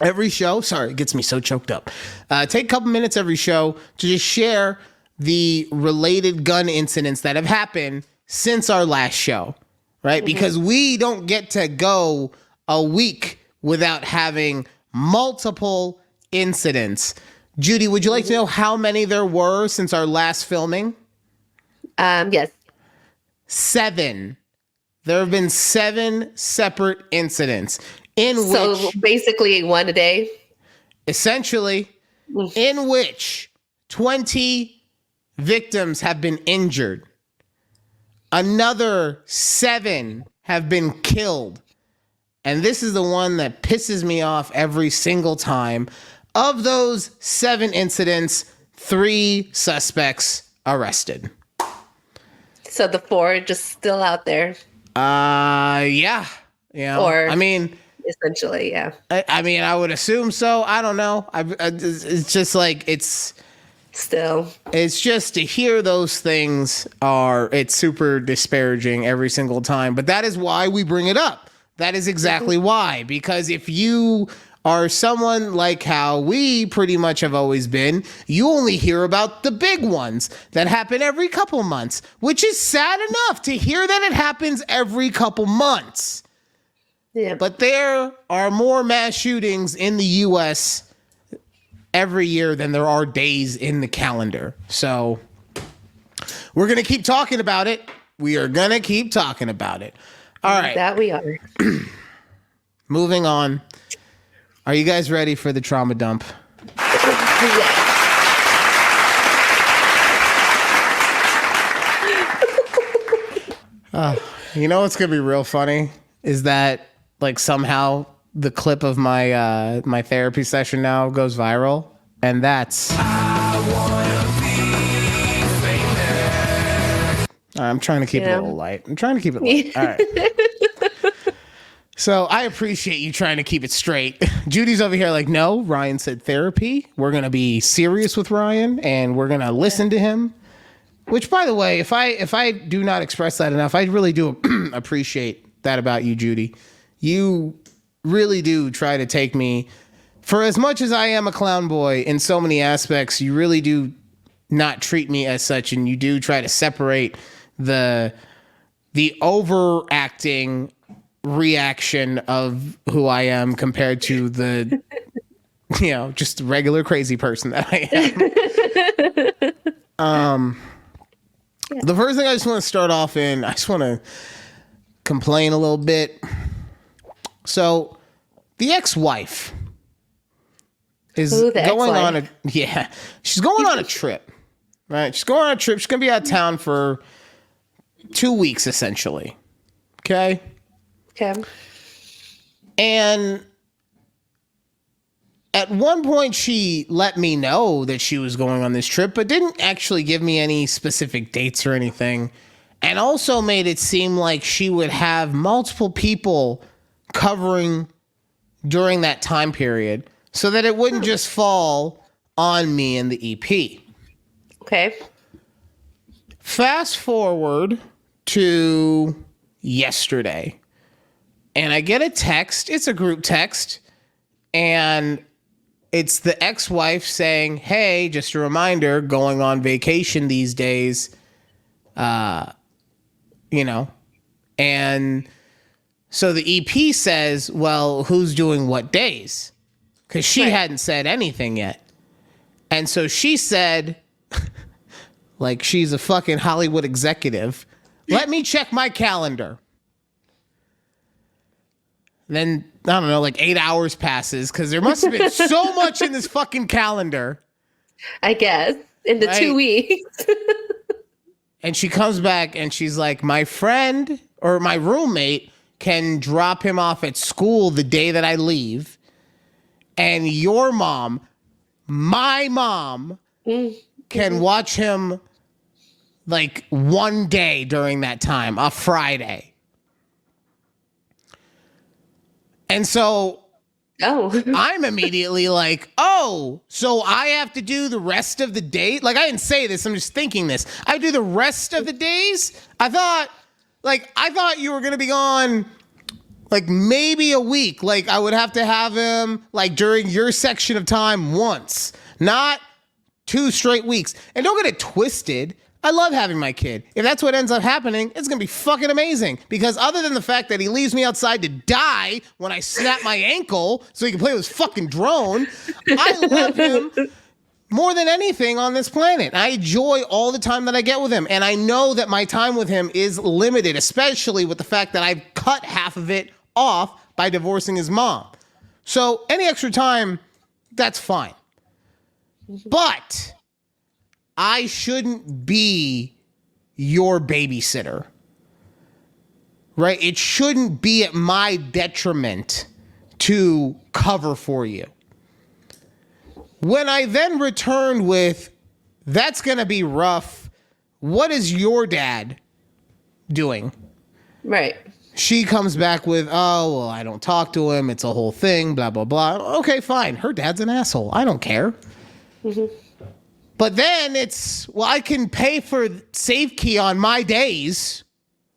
every show. Sorry, it gets me so choked up. Take a couple minutes every show to just share the related gun incidents that have happened since our last show, right? Because we don't get to go a week without having multiple incidents. Judy, would you like to know how many there were since our last filming? Yes. 7. There have been 7 separate incidents So basically one a day? Essentially, in which 20 victims have been injured. Another 7 have been killed. And this is the one that pisses me off every single time. Of those 7 incidents, 3 suspects arrested. So the 4 just still out there? Yeah. Or I mean, essentially, yeah. I would assume so. I don't know. It's just like, it's just to hear those things it's super disparaging every single time. But that is why we bring it up. That is exactly why. Because if you are someone like how we pretty much have always been, you only hear about the big ones that happen every couple months, which is sad enough to hear that it happens every couple months. Yeah. But there are more mass shootings in the U.S. every year than there are days in the calendar. So we're going to keep talking about it. We are going to keep talking about it. All right. That we are. Moving on. Are you guys ready for the trauma dump? Yeah. You know what's going to be real funny is that like somehow the clip of my my therapy session now goes viral, and that's I'm trying to keep it a little light. I'm trying to keep it light. All right. So I appreciate you trying to keep it straight. Judy's over here like, no, Ryan said therapy. We're going to be serious with Ryan and we're going to listen to him. Which, by the way, if I do not express that enough, I really do appreciate that about you, Judy. You really do try to take me, for as much as I am a clown boy in so many aspects, you really do not treat me as such, and you do try to separate the overacting reaction of who I am compared to the, just regular crazy person that I am. The first thing I just want to start off in, I just want to complain a little bit. So the ex-wife is going on she's going on a trip, right? She's going on a trip. She's going to be out of town for 2 weeks, essentially. Okay. And at one point, she let me know that she was going on this trip, but didn't actually give me any specific dates or anything. And also made it seem like she would have multiple people covering during that time period so that it wouldn't just fall on me and the EP. Okay. Fast forward to yesterday. And I get a text. It's a group text. And it's the ex-wife saying, hey, just a reminder, going on vacation these days, And so the EP says, well, who's doing what days? Because she hadn't said anything yet. And so she said, like she's a fucking Hollywood executive, let me check my calendar. Then, I don't know, like 8 hours passes because there must have been so much in this fucking calendar. I guess. In the 2 weeks. And she comes back and she's like, my friend or my roommate can drop him off at school the day that I leave. and your mom, my mom, can watch him like one day during that time, a Friday. And so I'm immediately like, oh, so I have to do the rest of the day? Like, I didn't say this. I'm just thinking this. I do the rest of the days? I thought you were going to be gone like maybe a week. Like, I would have to have him like during your section of time once, not 2 straight weeks. And don't get it twisted. I love having my kid. If that's what ends up happening, it's going to be fucking amazing. Because other than the fact that he leaves me outside to die when I snap my ankle so he can play with his fucking drone, I love him more than anything on this planet. I enjoy all the time that I get with him. And I know that my time with him is limited, especially with the fact that I've cut half of it off by divorcing his mom. So any extra time, that's fine. But I shouldn't be your babysitter, right? It shouldn't be at my detriment to cover for you. When I then returned with, that's going to be rough, what is your dad doing? Right. She comes back with, oh, well, I don't talk to him. It's a whole thing, blah, blah, blah. Okay, fine. Her dad's an asshole. I don't care. Mm-hmm. But then it's, well, I can pay for SafeKey on my days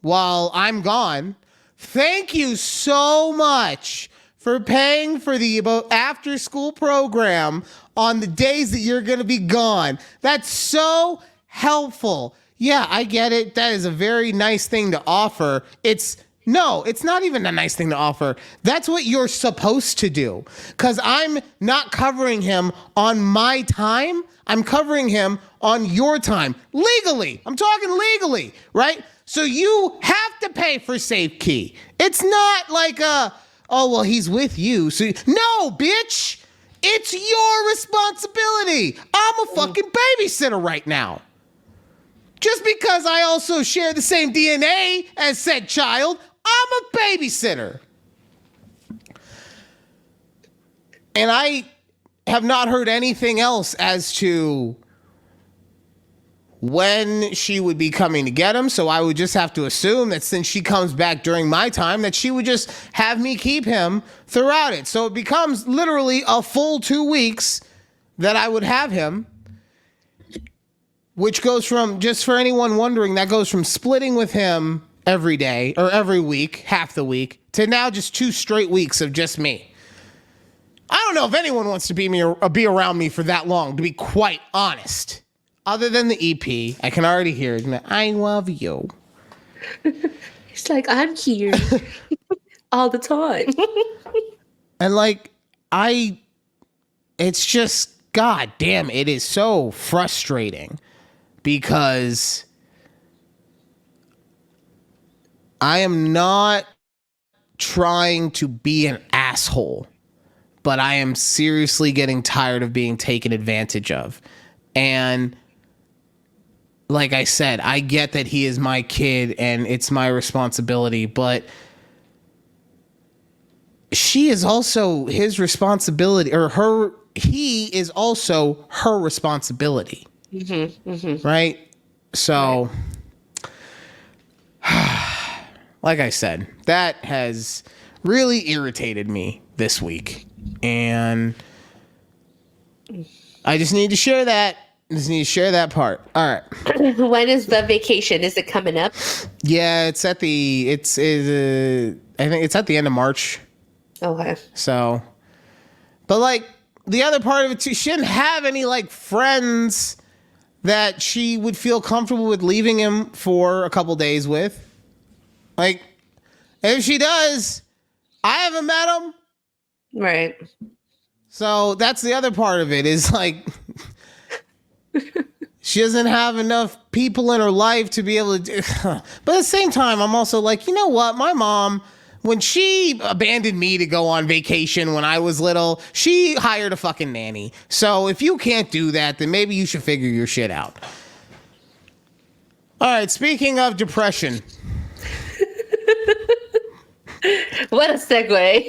while I'm gone. Thank you so much for paying for the after school program on the days that you're going to be gone. That's so helpful. Yeah, I get it. That is a very nice thing to offer. It's not even a nice thing to offer. That's what you're supposed to do. Because I'm not covering him on my time. I'm covering him on your time. Legally. I'm talking legally, right? So you have to pay for SafeKey. It's not like oh, well, he's with you. So no, bitch. It's your responsibility. I'm a fucking babysitter right now. Just because I also share the same DNA as said child, I'm a babysitter. And I have not heard anything else as to when she would be coming to get him. So I would just have to assume that since she comes back during my time, that she would just have me keep him throughout it. So it becomes literally a full 2 weeks that I would have him, which goes from, just for anyone wondering, that goes from splitting with him every day or every week, half the week, to now just 2 straight weeks of just me. I don't know if anyone wants to be around me for that long, to be quite honest. Other than the EP, I can already hear it. I love you. It's like, I'm here all the time. And like, it's just, god damn, it is so frustrating because I am not trying to be an asshole, but I am seriously getting tired of being taken advantage of. And like I said, I get that he is my kid and it's my responsibility, but she is also his responsibility, or he is also her responsibility. Mm-hmm, mm-hmm. Right? So, like I said, that has really irritated me this week. And I just need to share that. Part. All right. When is the vacation? Is it coming up? Yeah, I think it's at the end of March. Okay. So, but like the other part of it too, she didn't have any like friends that she would feel comfortable with leaving him for a couple days with. Like, if she does, I haven't met him. Right. So that's the other part of it, is like she doesn't have enough people in her life to be able to do. But at the same time, I'm also like, you know what? My mom, when she abandoned me to go on vacation when I was little, she hired a fucking nanny. So if you can't do that, then maybe you should figure your shit out. All right, speaking of depression. What a segue.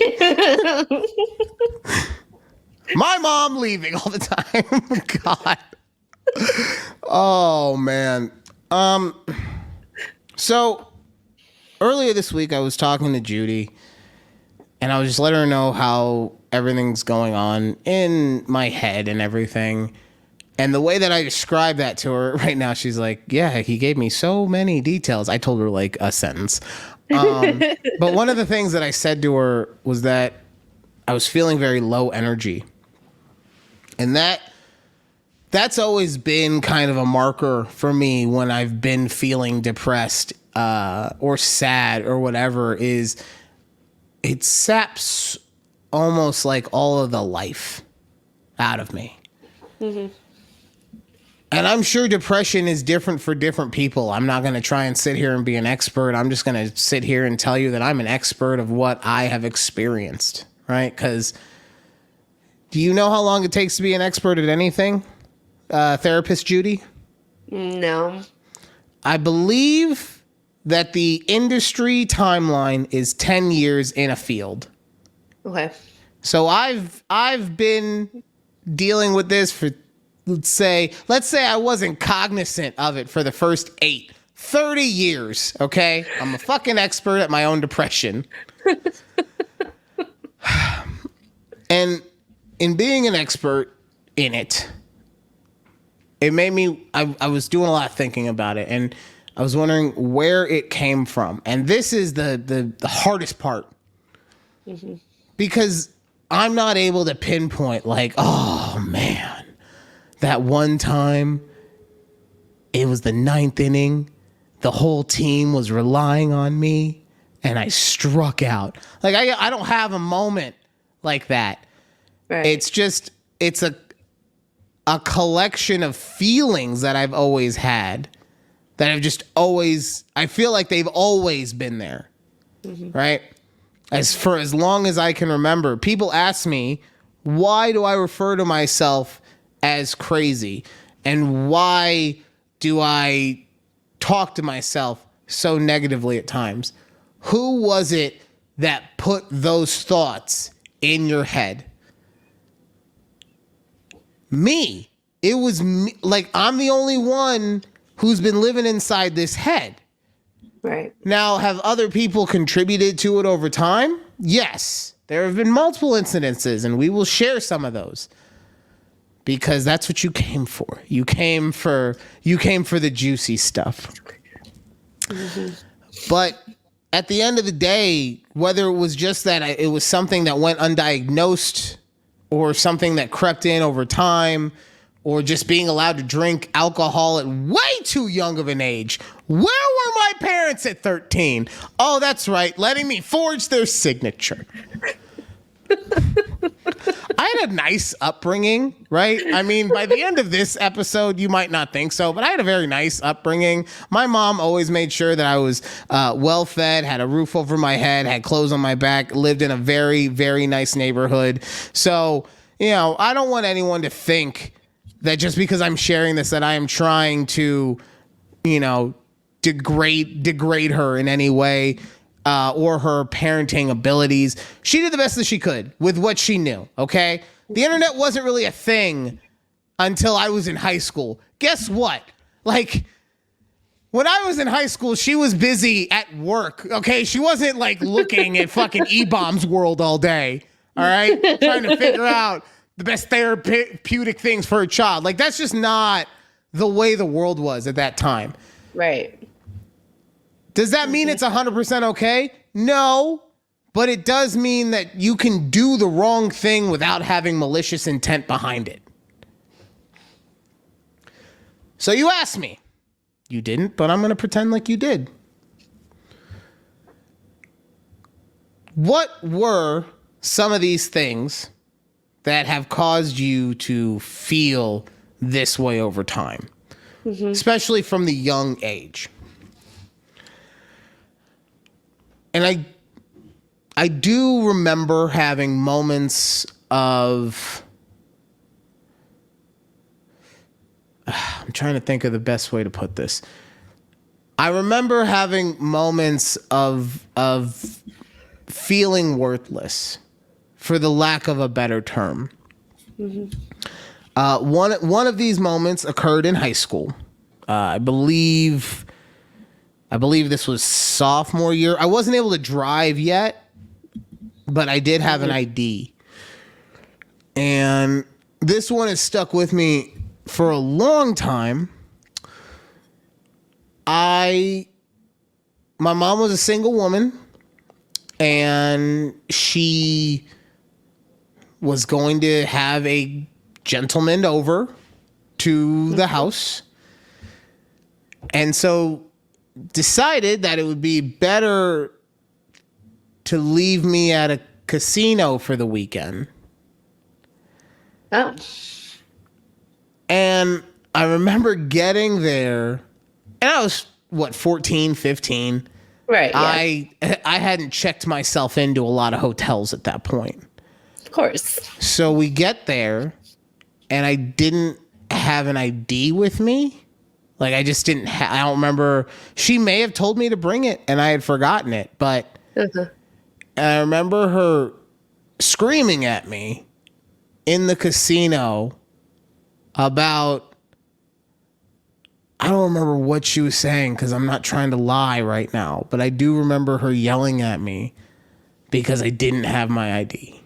My mom leaving all the time. God. Oh man. So earlier this week I was talking to Judy and I was just letting her know how everything's going on in my head and everything. And the way that I describe that to her right now, she's like, yeah, he gave me so many details. I told her like a sentence. But one of the things that I said to her was that I was feeling very low energy. And that's always been kind of a marker for me when I've been feeling depressed or sad or whatever, is it saps almost like all of the life out of me. Mm-hmm. And I'm sure depression is different for different people. I'm not going to try and sit here and be an expert. I'm just going to sit here and tell you that I'm an expert of what I have experienced, right? Because do you know how long it takes to be an expert at anything? Therapist Judy? No. I believe that the industry timeline is 10 years in a field. Okay. So I've been dealing with this for let's say I wasn't cognizant of it for the first 30 years, okay? I'm a fucking expert at my own depression. And in being an expert in it, it made me, I was doing a lot of thinking about it, and I was wondering where it came from. And this is the hardest part. Mm-hmm. Because I'm not able to pinpoint like, oh man, that one time it was the 9th inning, the whole team was relying on me and I struck out. Like I don't have a moment like that. Right. It's a collection of feelings that I've always had that have just always, I feel like they've always been there. Mm-hmm. Right? As long as I can remember, people ask me, why do I refer to myself as crazy? And why do I talk to myself so negatively at times? Who was it that put those thoughts in your head? Me. It was me. Like, I'm the only one who's been living inside this head. Right. Now, have other people contributed to it over time? Yes. There have been multiple incidences, and we will share some of those. Because that's what you came for. You came for the juicy stuff. Mm-hmm. But at the end of the day, whether it was just that it was something that went undiagnosed or something that crept in over time, or just being allowed to drink alcohol at way too young of an age. Where were my parents at 13? Oh, that's right. Letting me forge their signature. I had a nice upbringing, right? I mean, by the end of this episode, you might not think so, but I had a very nice upbringing. My mom always made sure that I was well fed, had a roof over my head, had clothes on my back, lived in a very, very nice neighborhood. So, I don't want anyone to think that just because I'm sharing this, that I am trying to, degrade her in any way. Or her parenting abilities. She did the best that she could with what she knew, okay? The internet wasn't really a thing until I was in high school. Guess what? Like, when I was in high school, she was busy at work, okay? She wasn't, like, looking at fucking E-Bombs World all day, all right? Trying to figure out the best therapeutic things for her child. Like, that's just not the way the world was at that time. Right. Does that mean it's 100% okay? No, but it does mean that you can do the wrong thing without having malicious intent behind it. So you asked me. You didn't, but I'm going to pretend like you did. What were some of these things that have caused you to feel this way over time, especially from the young age? And I do remember having moments of, I'm trying to think of the best way to put this. I remember having moments of feeling worthless, for the lack of a better term. One of these moments occurred in high school. I believe this was sophomore year. I wasn't able to drive yet, but I did have an ID. And this one has stuck with me for a long time. My mom was a single woman, and she was going to have a gentleman over to the house. And so decided that it would be better to leave me at a casino for the weekend. Oh. And I remember getting there, and I was, 14, 15. Right. Yeah. I hadn't checked myself into a lot of hotels at that point. Of course. So we get there, and I didn't have an ID with me. Like, I just didn't I don't remember. She may have told me to bring it, and I had forgotten it. But I remember her screaming at me in the casino about, I don't remember what she was saying because I'm not trying to lie right now, but I do remember her yelling at me because I didn't have my ID.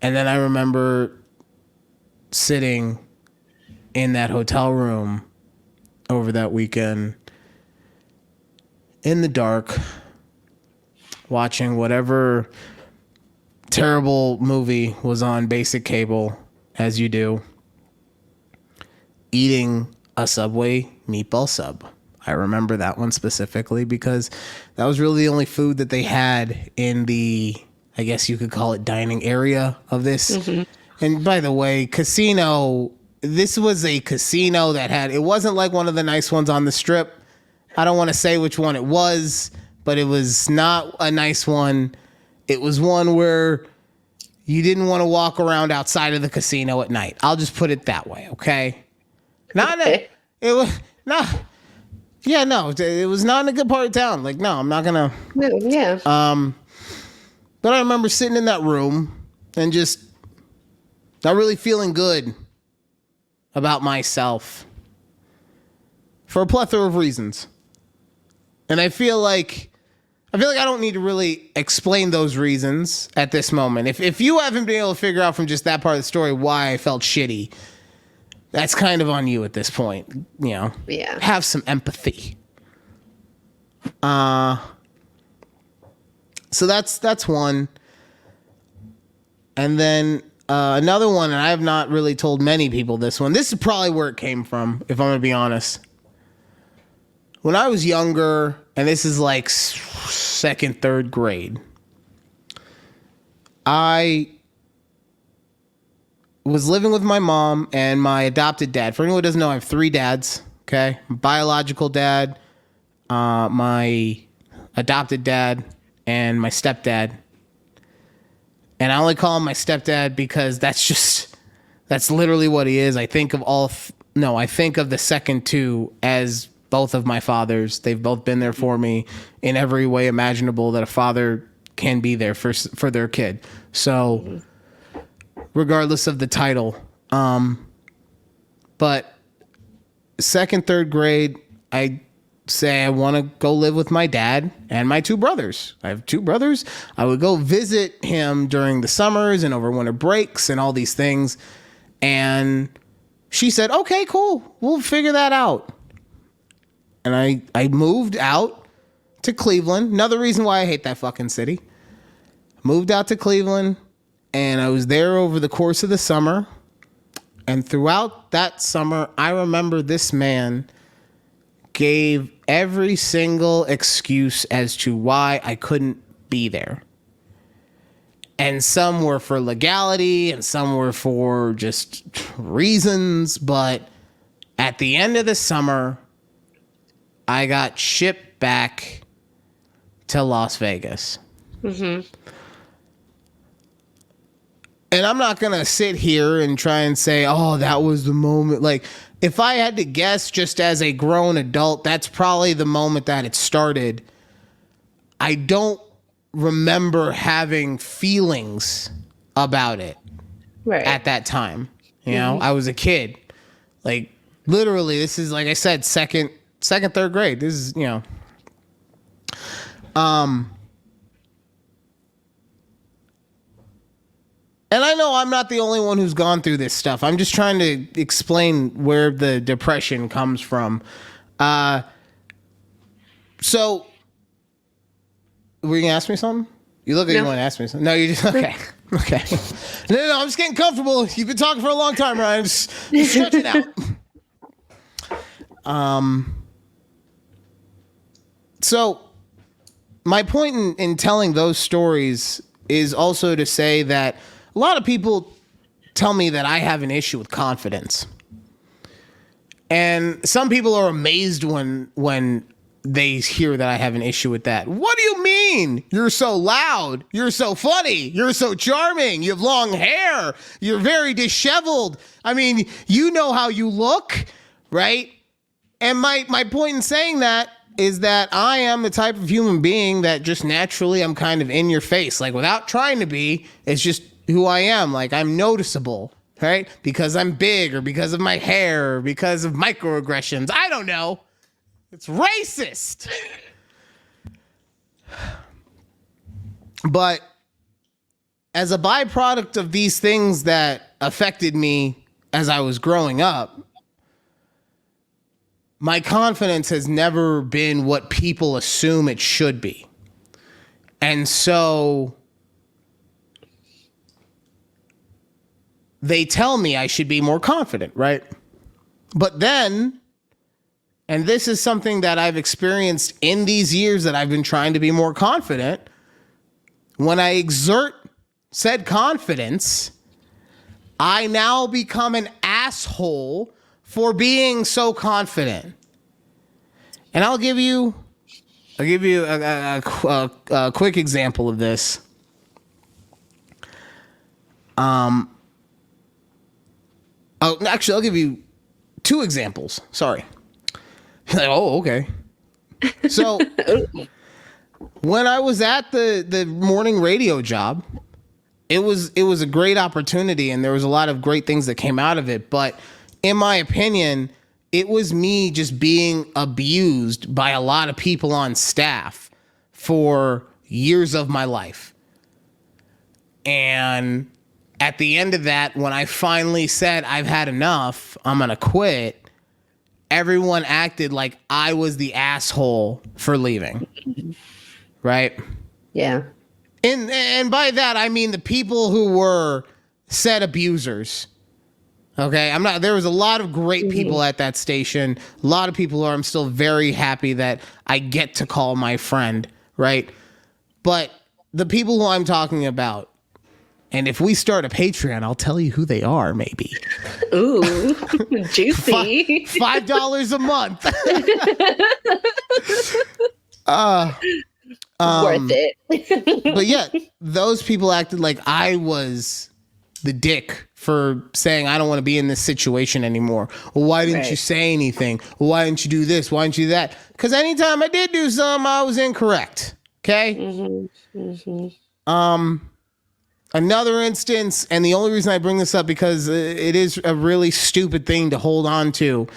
And then I remember sitting in that hotel room over that weekend in the dark, watching whatever terrible movie was on basic cable, as you do, eating a Subway meatball sub. I remember that one specifically because that was really the only food that they had in the, I guess you could call it, dining area of this. Mm-hmm. And by the way, casino, this was a casino that had, it wasn't like one of the nice ones on the strip. I don't want to say which one it was, but it was not a nice one. It was one where you didn't want to walk around outside of the casino at night. I'll just put it that way, okay? It was not. Yeah, no, it was not in a good part of town. Like, no, I'm not gonna. Yeah. But I remember sitting in that room and just not really feeling good about myself for a plethora of reasons. And I feel like I don't need to really explain those reasons at this moment. If you haven't been able to figure out from just that part of the story why I felt shitty, that's kind of on you at this point. You know, have some empathy. So that's one. And then another one, and I have not really told many people this one. This is probably where it came from, if I'm going to be honest. When I was younger, and this is like second, third grade, I was living with my mom and my adopted dad. For anyone who doesn't know, I have three dads, okay? My biological dad, my adopted dad, and my stepdad. And I only call him my stepdad because that's literally what he is. I think of I think of the second two as both of my fathers. They've both been there for me in every way imaginable that a father can be there for their kid. So regardless of the title. But second, third grade, I say I want to go live with my dad and my two brothers. I have two brothers. I would go visit him during the summers and over winter breaks and all these things. And she said, okay, cool. We'll figure that out. And I moved out to Cleveland. Another reason why I hate that fucking city. Moved out to Cleveland, and I was there over the course of the summer. And throughout that summer, I remember this man gave every single excuse as to why I couldn't be there. And some were for legality, and some were for just reasons. But at the end of the summer, I got shipped back to Las Vegas. Mm-hmm. And I'm not going to sit here and try and say, oh, that was the moment. Like, if I had to guess just as a grown adult, that's probably the moment that it started. I don't remember having feelings about it Right. at that time. You know, I was a kid. Like, literally, this is, like I said, second, third grade. This is, you know. And I know I'm not the only one who's gone through this stuff. I'm just trying to explain where the depression comes from. So, were you going to ask me something? You look like you want to ask me something. No, you just, okay. Okay. No, I'm just getting comfortable. You've been talking for a long time, Ryan. Just stretch it out. So, my point in telling those stories is also to say that a lot of people tell me that I have an issue with confidence. And some people are amazed when they hear that I have an issue with that. What do you mean? You're so loud. You're so funny. You're so charming. You have long hair. You're very disheveled. I mean, you know how you look, right? And my point in saying that is that I am the type of human being that just naturally I'm kind of in your face. Like, without trying to be, it's just who I am. Like, I'm noticeable, right? Because I'm big, or because of my hair, or because of microaggressions. I don't know. It's racist. But as a byproduct of these things that affected me as I was growing up, my confidence has never been what people assume it should be. And so they tell me I should be more confident, right? But then, and this is something that I've experienced in these years that I've been trying to be more confident, when I exert said confidence, I now become an asshole for being so confident. And I'll give you a quick example of this. Actually, I'll give you two examples. Sorry. Like, oh, okay. So when I was at the morning radio job, it was a great opportunity, and there was a lot of great things that came out of it. But in my opinion, it was me just being abused by a lot of people on staff for years of my life. And at the end of that, when I finally said, I've had enough, I'm going to quit, everyone acted like I was the asshole for leaving. Right? Yeah. And by that, I mean the people who were said abusers. Okay? There was a lot of great people at that station. A lot of people who I'm still very happy that I get to call my friend. Right? But the people who I'm talking about, and if we start a Patreon, I'll tell you who they are, maybe. Ooh, juicy. $5 a month. Worth it. But yeah, those people acted like I was the dick for saying I don't want to be in this situation anymore. Well, why didn't you say anything? Well, why didn't you do this? Why didn't you do that? Because anytime I did do something, I was incorrect. Okay? Another instance, and the only reason I bring this up because it is a really stupid thing to hold on to,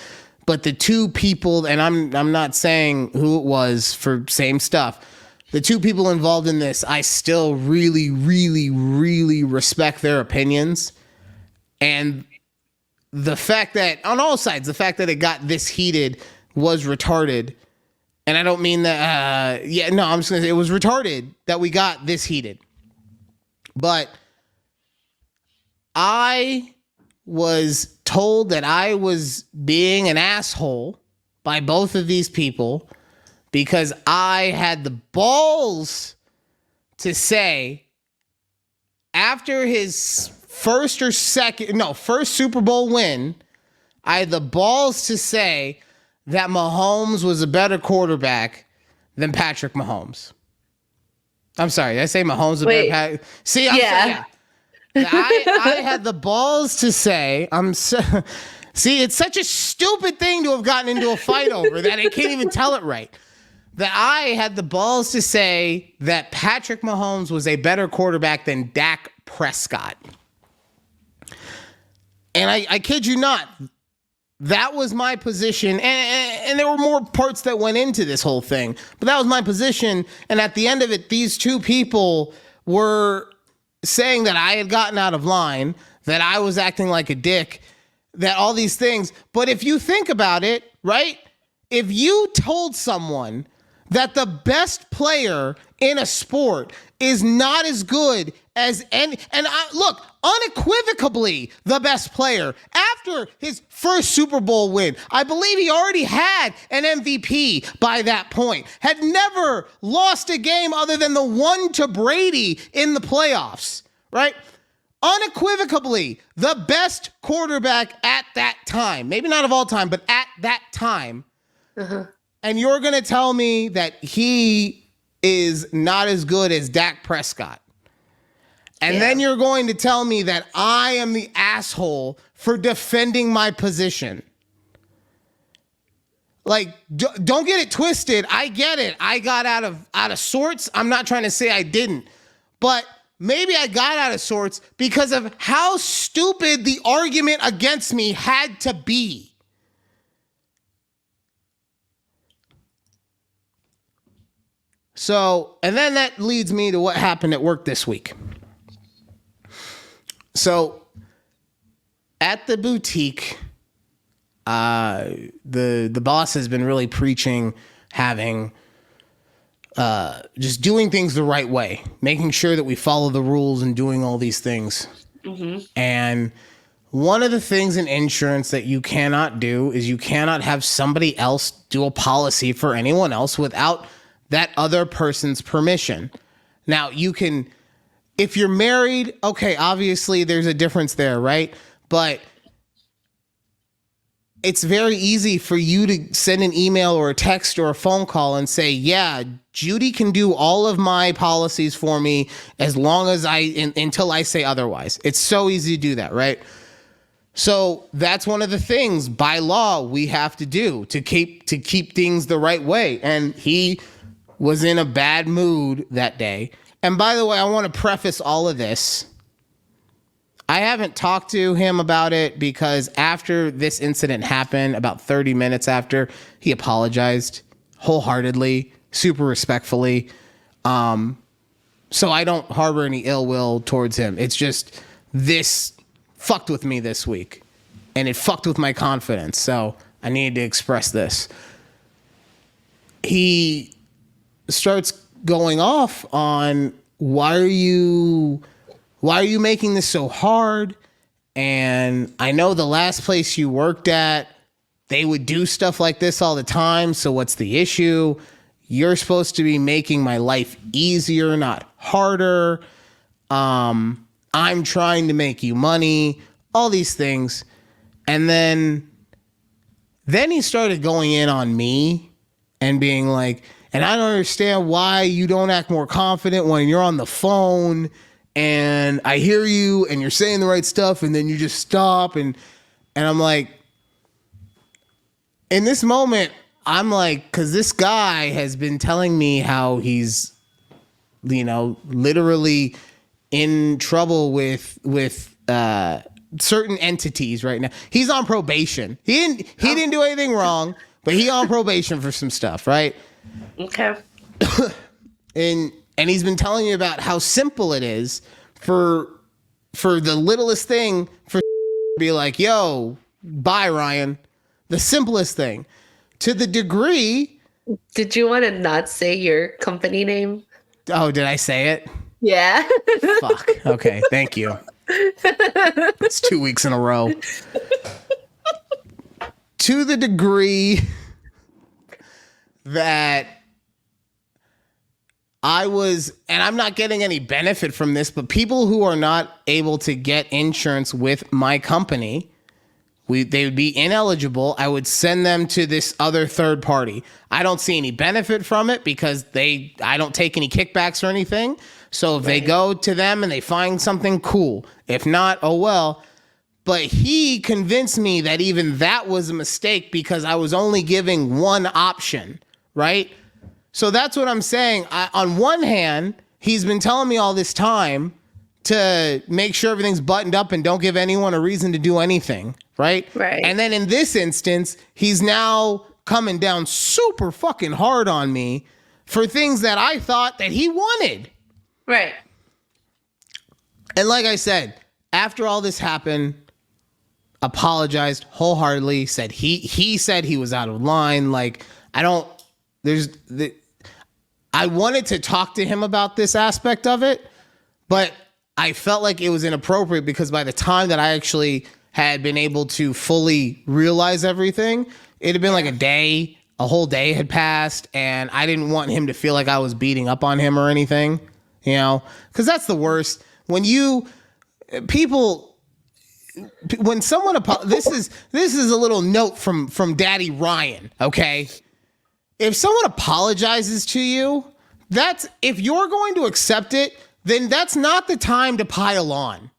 but the two people, and I'm not saying who it was for same stuff, the two people involved in this, I still really, really, really respect their opinions. And the fact that, on all sides, the fact that it got this heated was retarded. And I don't mean that, I'm just going to say it was retarded that we got this heated. But I was told that I was being an asshole by both of these people because I had the balls to say, after his first Super Bowl win, I had the balls to say that Mahomes was a better quarterback than Patrick Mahomes. I'm sorry, did I say Mahomes? See, I had the balls to say, see, it's such a stupid thing to have gotten into a fight over that I can't even tell it right. That I had the balls to say that Patrick Mahomes was a better quarterback than Dak Prescott. And I kid you not, that was my position. And there were more parts that went into this whole thing, but that was my position. And at the end of it, these two people were saying that I had gotten out of line, that I was acting like a dick, that all these things. But if you think about it, right? If you told someone that the best player in a sport is not as good as look, unequivocally the best player after his first Super Bowl win. I believe he already had an MVP by that point, had never lost a game other than the one to Brady in the playoffs, right? Unequivocally the best quarterback at that time, maybe not of all time, but at that time. And you're going to tell me that he is not as good as Dak Prescott. And then you're going to tell me that I am the asshole for defending my position. Like, don't get it twisted. I get it. I got out of sorts. I'm not trying to say I didn't. But maybe I got out of sorts because of how stupid the argument against me had to be. So, and then that leads me to what happened at work this week. So, at the boutique, the boss has been really preaching having just doing things the right way, making sure that we follow the rules and doing all these things. And one of the things in insurance that you cannot do is you cannot have somebody else do a policy for anyone else without that other person's permission. Now, you can, if you're married, okay, obviously there's a difference there, right? But it's very easy for you to send an email or a text or a phone call and say, yeah, Judy can do all of my policies for me as long as until I say otherwise. It's so easy to do that, right? So that's one of the things by law we have to do to keep things the right way. And he was in a bad mood that day. And by the way, I want to preface all of this. I haven't talked to him about it because after this incident happened, about 30 minutes after, he apologized wholeheartedly, super respectfully. So I don't harbor any ill will towards him. It's just this fucked with me this week, and it fucked with my confidence. So I needed to express this. He starts going off on why are you making this so hard? And I know the last place you worked at, they would do stuff like this all the time. So what's the issue? You're supposed to be making my life easier, not harder. I'm trying to make you money, all these things. And then he started going in on me and being like, and I don't understand why you don't act more confident when you're on the phone and I hear you and you're saying the right stuff and then you just stop. And I'm like, in this moment, I'm like, because this guy has been telling me how he's, literally in trouble with certain entities right now. He's on probation. He didn't do anything wrong, but he on probation for some stuff, right? Okay. And he's been telling me about how simple it is for the littlest thing for to be like, yo, bye, Ryan. The simplest thing. To the degree. Did you want to not say your company name? Oh, did I say it? Yeah. Fuck. Okay. Thank you. It's 2 weeks in a row. To the degree that I was, and I'm not getting any benefit from this, but people who are not able to get insurance with my company, they would be ineligible. I would send them to this other third party. I don't see any benefit from it because I don't take any kickbacks or anything. So if they go to them and they find something, cool. If not, oh well. But he convinced me that even that was a mistake because I was only giving one option, right? So that's what I'm saying. On one hand, he's been telling me all this time to make sure everything's buttoned up and don't give anyone a reason to do anything, right? Right. And then in this instance, he's now coming down super fucking hard on me for things that I thought that he wanted. Right. And like I said, after all this happened, apologized wholeheartedly, said he said he was out of line. Like, I wanted to talk to him about this aspect of it, but I felt like it was inappropriate because by the time that I actually had been able to fully realize everything, it had been like a whole day had passed, and I didn't want him to feel like I was beating up on him or anything, you know, because that's the worst. When someone, this is a little note from Daddy Ryan, okay? If someone apologizes to you, if you're going to accept it, then that's not the time to pile on.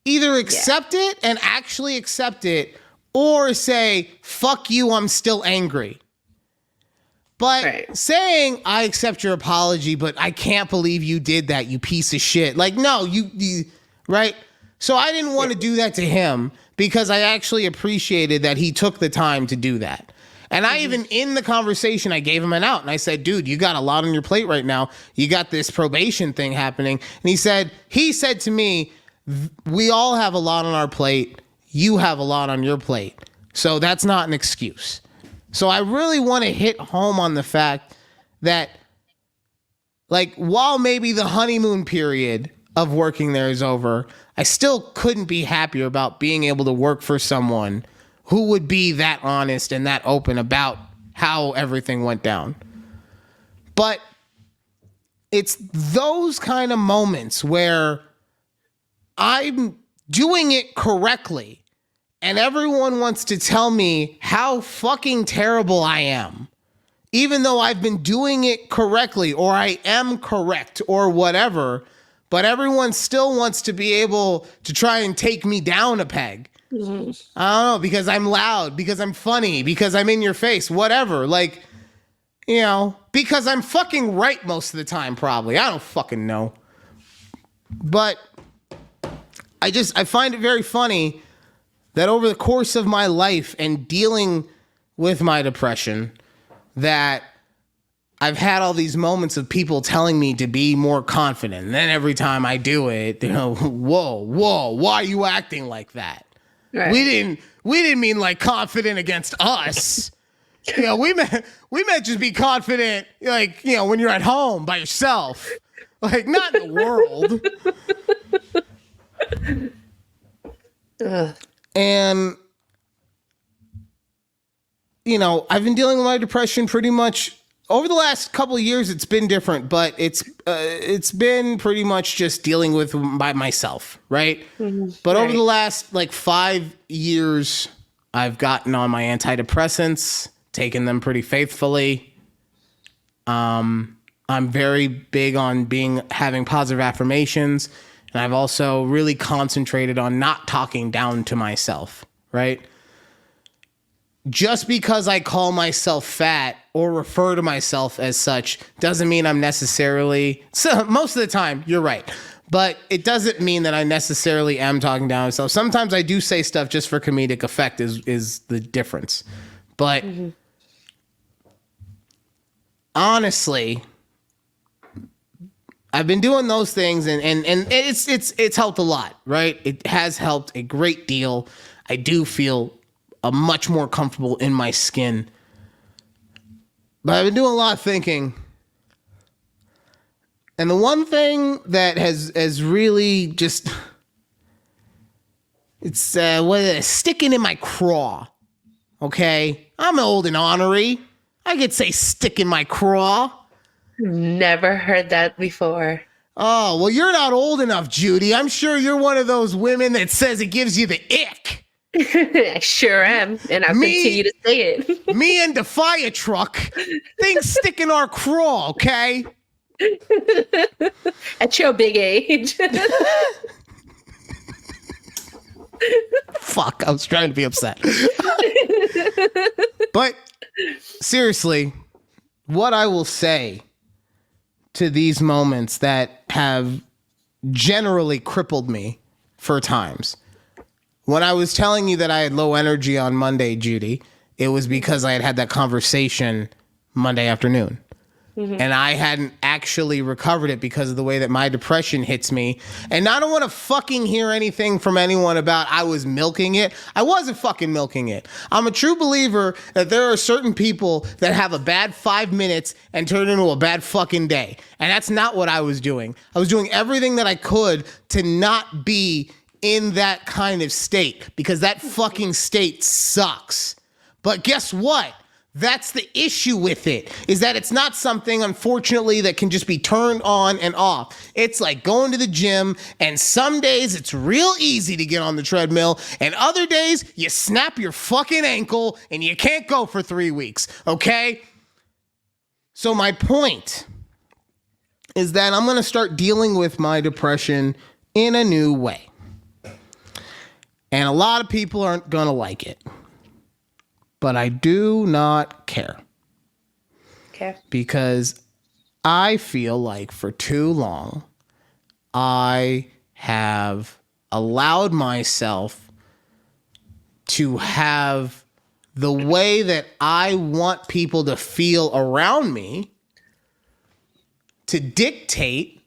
Either accept it and actually accept it, or say, fuck you, I'm still angry. But saying, I accept your apology, but I can't believe you did that, you piece of shit. Like, no, you right? So I didn't want to do that to him because I actually appreciated that he took the time to do that. And I even, in the conversation, I gave him an out and I said, dude, you got a lot on your plate right now. You got this probation thing happening. And he said to me, we all have a lot on our plate. You have a lot on your plate. So that's not an excuse. So I really want to hit home on the fact that, like, while maybe the honeymoon period of working there is over, I still couldn't be happier about being able to work for someone who would be that honest and that open about how everything went down. But it's those kind of moments where I'm doing it correctly and everyone wants to tell me how fucking terrible I am, even though I've been doing it correctly or I am correct or whatever, but everyone still wants to be able to try and take me down a peg. Mm-hmm. I don't know, because I'm loud, because I'm funny, because I'm in your face, whatever. Like, you know, because I'm fucking right most of the time, probably. I don't fucking know. But I find it very funny that over the course of my life and dealing with my depression, that I've had all these moments of people telling me to be more confident. And then every time I do it, you know, whoa, why are you acting like that? Right. We didn't mean like confident against us. You know, we meant just be confident, like, you know, when you're at home by yourself, like not in the world. And, you know, I've been dealing with my depression pretty much over the last couple of years. It's been different, but it's been pretty much just dealing with by myself, right? Mm-hmm. But over the last like 5 years, I've gotten on my antidepressants, taken them pretty faithfully. I'm very big on having positive affirmations, and I've also really concentrated on not talking down to myself, right? Just because I call myself fat or refer to myself as such doesn't mean I'm necessarily, so most of the time, you're right. But it doesn't mean that I necessarily am talking down to myself. Sometimes I do say stuff just for comedic effect is the difference. But honestly, I've been doing those things and it's helped a lot, right? It has helped a great deal. I do feel much more comfortable in my skin. But I've been doing a lot of thinking. And the one thing that has really just, it's sticking in my craw. Okay? I'm old and ornery. I could say stick in my craw. Never heard that before. Oh, well, you're not old enough, Judy. I'm sure you're one of those women that says it gives you the ick. I sure am, and I'll continue to say it. Me and the fire truck, things stick in our craw, okay? At your big age. Fuck, I was trying to be upset. But seriously, what I will say to these moments that have generally crippled me for times. When I was telling you that I had low energy on Monday, Judy, it was because I had had that conversation Monday afternoon. And I hadn't actually recovered it because of the way that my depression hits me. And I don't want to fucking hear anything from anyone about I was milking it. I wasn't fucking milking it. I'm a true believer that there are certain people that have a bad 5 minutes and turn it into a bad fucking day. And that's not what I was doing. I was doing everything that I could to not be in that kind of state because that fucking state sucks. But guess what? That's the issue with it, is that it's not something, unfortunately, that can just be turned on and off. It's like going to the gym, and some days it's real easy to get on the treadmill, and other days you snap your fucking ankle and you can't go for 3 weeks, okay? So my point is that I'm going to start dealing with my depression in a new way. And a lot of people aren't going to like it. But I do not care. Okay. Because I feel like for too long, I have allowed myself to have the way that I want people to feel around me to dictate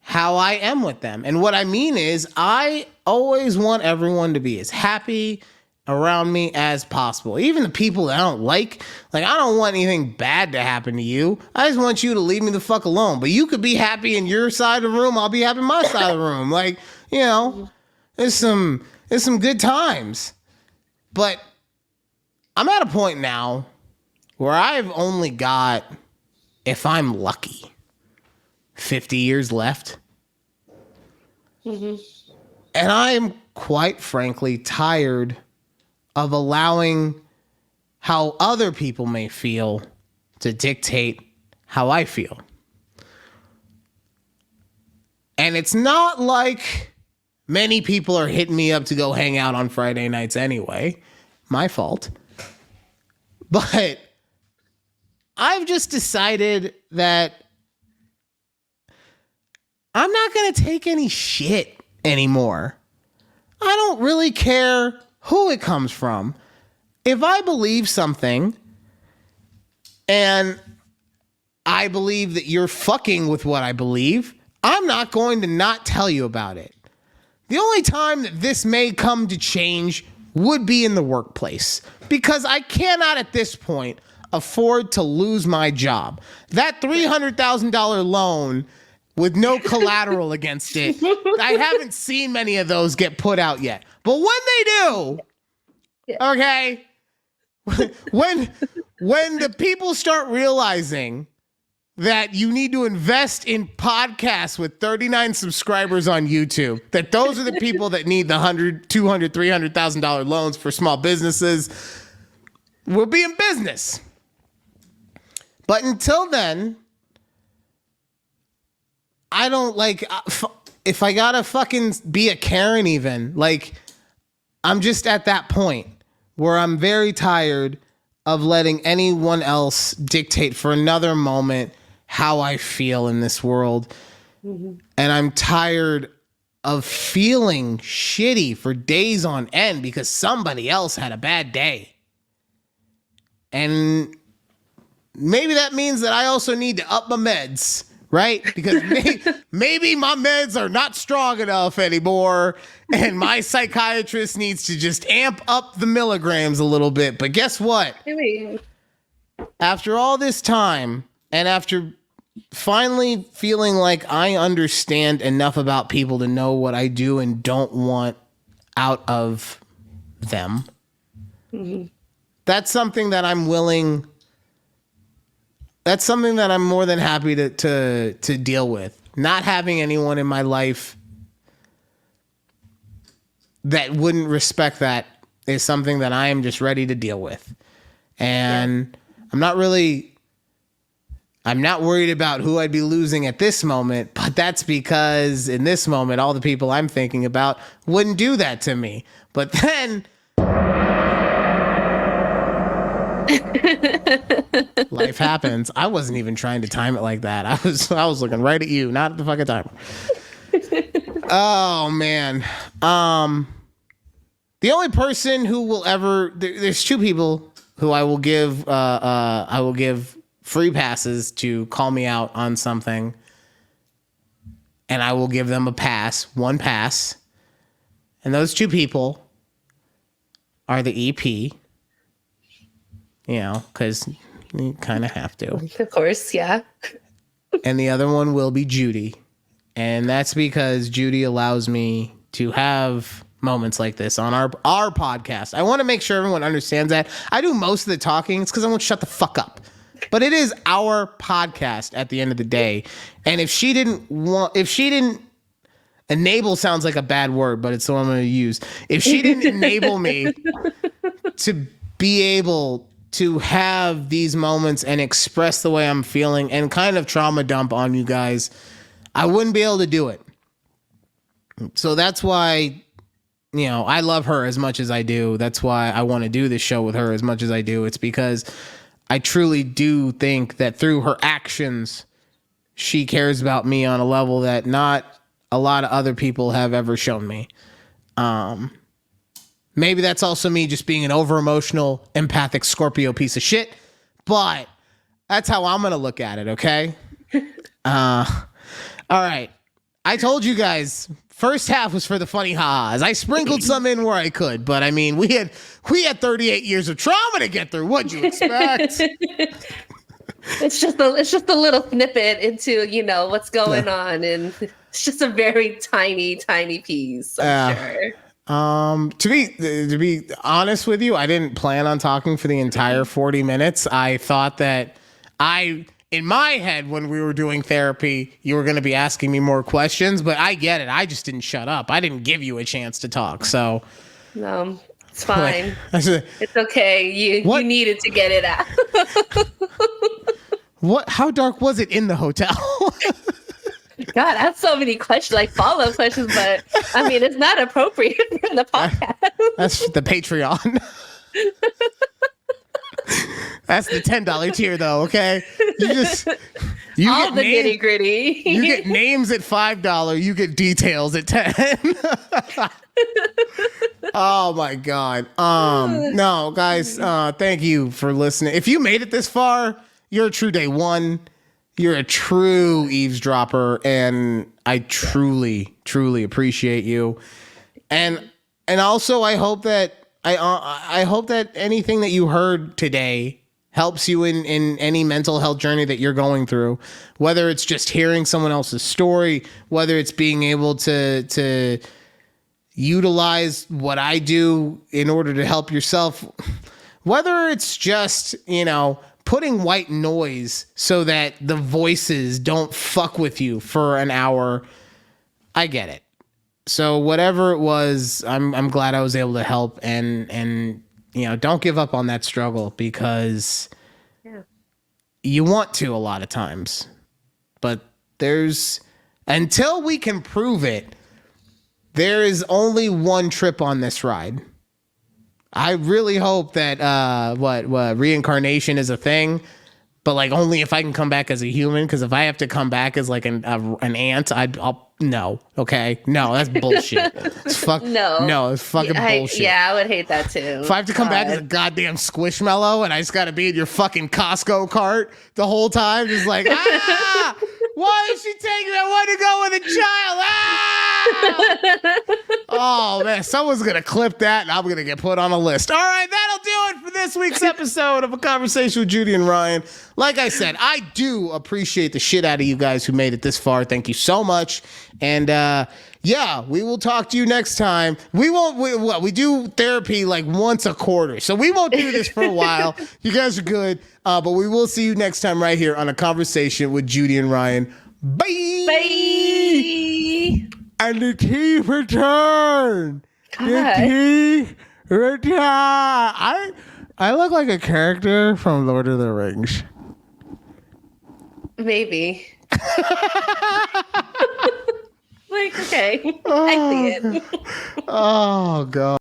how I am with them. And what I mean is I always want everyone to be as happy around me as possible. Even the people that I don't like I don't want anything bad to happen to you. I just want you to leave me the fuck alone. But you could be happy in your side of the room, I'll be happy in my side of the room. There's some good times. But I'm at a point now where I've only got, if I'm lucky, 50 years left. And I'm quite frankly tired of allowing how other people may feel to dictate how I feel. And it's not like many people are hitting me up to go hang out on Friday nights anyway. My fault. But I've just decided that I'm not going to take any shit anymore. I don't really care who it comes from. If I believe something and I believe that you're fucking with what I believe, I'm not going to not tell you about it. The only time that this may come to change would be in the workplace, because I cannot at this point afford to lose my job. That $300,000 loan with no collateral against it, I haven't seen many of those get put out yet. But when they do, okay, when the people start realizing that you need to invest in podcasts with 39 subscribers on YouTube, that those are the people that need the $100,000, $200,000, $300,000 loans for small businesses, we'll be in business. But until then, I don't if I gotta fucking be a Karen even, I'm just at that point where I'm very tired of letting anyone else dictate for another moment how I feel in this world. And I'm tired of feeling shitty for days on end because somebody else had a bad day. And maybe that means that I also need to up my meds, right? Because maybe my meds are not strong enough anymore and my psychiatrist needs to just amp up the milligrams a little bit. But guess what? After all this time and after finally feeling like I understand enough about people to know what I do and don't want out of them, that's something that I'm willing... That's something that I'm more than happy to deal with. Not having anyone in my life that wouldn't respect that is something that I am just ready to deal with. And I'm not worried about who I'd be losing at this moment, but that's because in this moment, all the people I'm thinking about wouldn't do that to me. But then... life happens. I wasn't even trying to time it like that. I was looking right at you, not at the fucking timer. Oh man. The only person who will ever there's two people who I will give free passes to call me out on something, and I will give them one pass. And those two people are the EP. You know, because you kind of have to. Of course, yeah. And the other one will be Judy. And that's because Judy allows me to have moments like this on our podcast. I want to make sure everyone understands that. I do most of the talking. It's because I won't shut the fuck up. But it is our podcast at the end of the day. And if she didn't enable sounds like a bad word, but it's the one I'm going to use. If she didn't enable me to be able to have these moments and express the way I'm feeling and kind of trauma dump on you guys, I wouldn't be able to do it. So that's why, you know, I love her as much as I do. That's why I want to do this show with her as much as I do. It's because I truly do think that through her actions, she cares about me on a level that not a lot of other people have ever shown me. Maybe that's also me just being an over-emotional, empathic Scorpio piece of shit, but that's how I'm going to look at it, okay? All right. I told you guys, first half was for the funny ha-has. I sprinkled some in where I could, but I mean, we had 38 years of trauma to get through. What'd you expect? It's just a little snippet into, you know, what's going on, and it's just a very tiny piece, I'm sure. To be honest with you, I didn't plan on talking for the entire 40 minutes. I thought that in my head, when we were doing therapy, you were going to be asking me more questions, but I get it. I just didn't shut up. I didn't give you a chance to talk. So no, it's fine. It's okay. You needed to get it out. How dark was it in the hotel? God, I have so many questions, like follow-up questions, but I mean, it's not appropriate for the podcast. That's the Patreon. That's the $10 tier, though. Okay, you all the nitty gritty. You get names at $5. You get details at $10. Oh my God. No, guys. Thank you for listening. If you made it this far, you're a true day one. You're a true eavesdropper, and I truly, truly appreciate you. And also, I hope that I hope that anything that you heard today helps you in any mental health journey that you're going through. Whether it's just hearing someone else's story, whether it's being able to utilize what I do in order to help yourself, whether it's just, you know, putting white noise so that the voices don't fuck with you for an hour. I get it. So whatever it was, I'm glad I was able to help, and you know, don't give up on that struggle, because you want to a lot of times, but until we can prove it, there is only one trip on this ride. I really hope that reincarnation is a thing, but like only if I can come back as a human. Because if I have to come back as like an ant, I'll no. Okay, no, that's bullshit. It's no, it's fucking bullshit. Yeah, I would hate that too. If I have to come back as a goddamn squishmallow and I just got to be in your fucking Costco cart the whole time, just like why is she taking? I want to go with a child. Oh man, someone's gonna clip that, and I'm gonna get put on a list. All right, that'll do it for this week's episode of A Conversation with Judy and Ryan. Like I said, I do appreciate the shit out of you guys who made it this far. Thank you so much. And we will talk to you next time. We do therapy like once a quarter, so we won't do this for a while. You guys are good, but we will see you next time right here on A Conversation with Judy and Ryan. Bye. Bye. And the teeth return. God. The teeth return. I look like a character from Lord of the Rings. Maybe. Like, okay. I see it. Oh, God.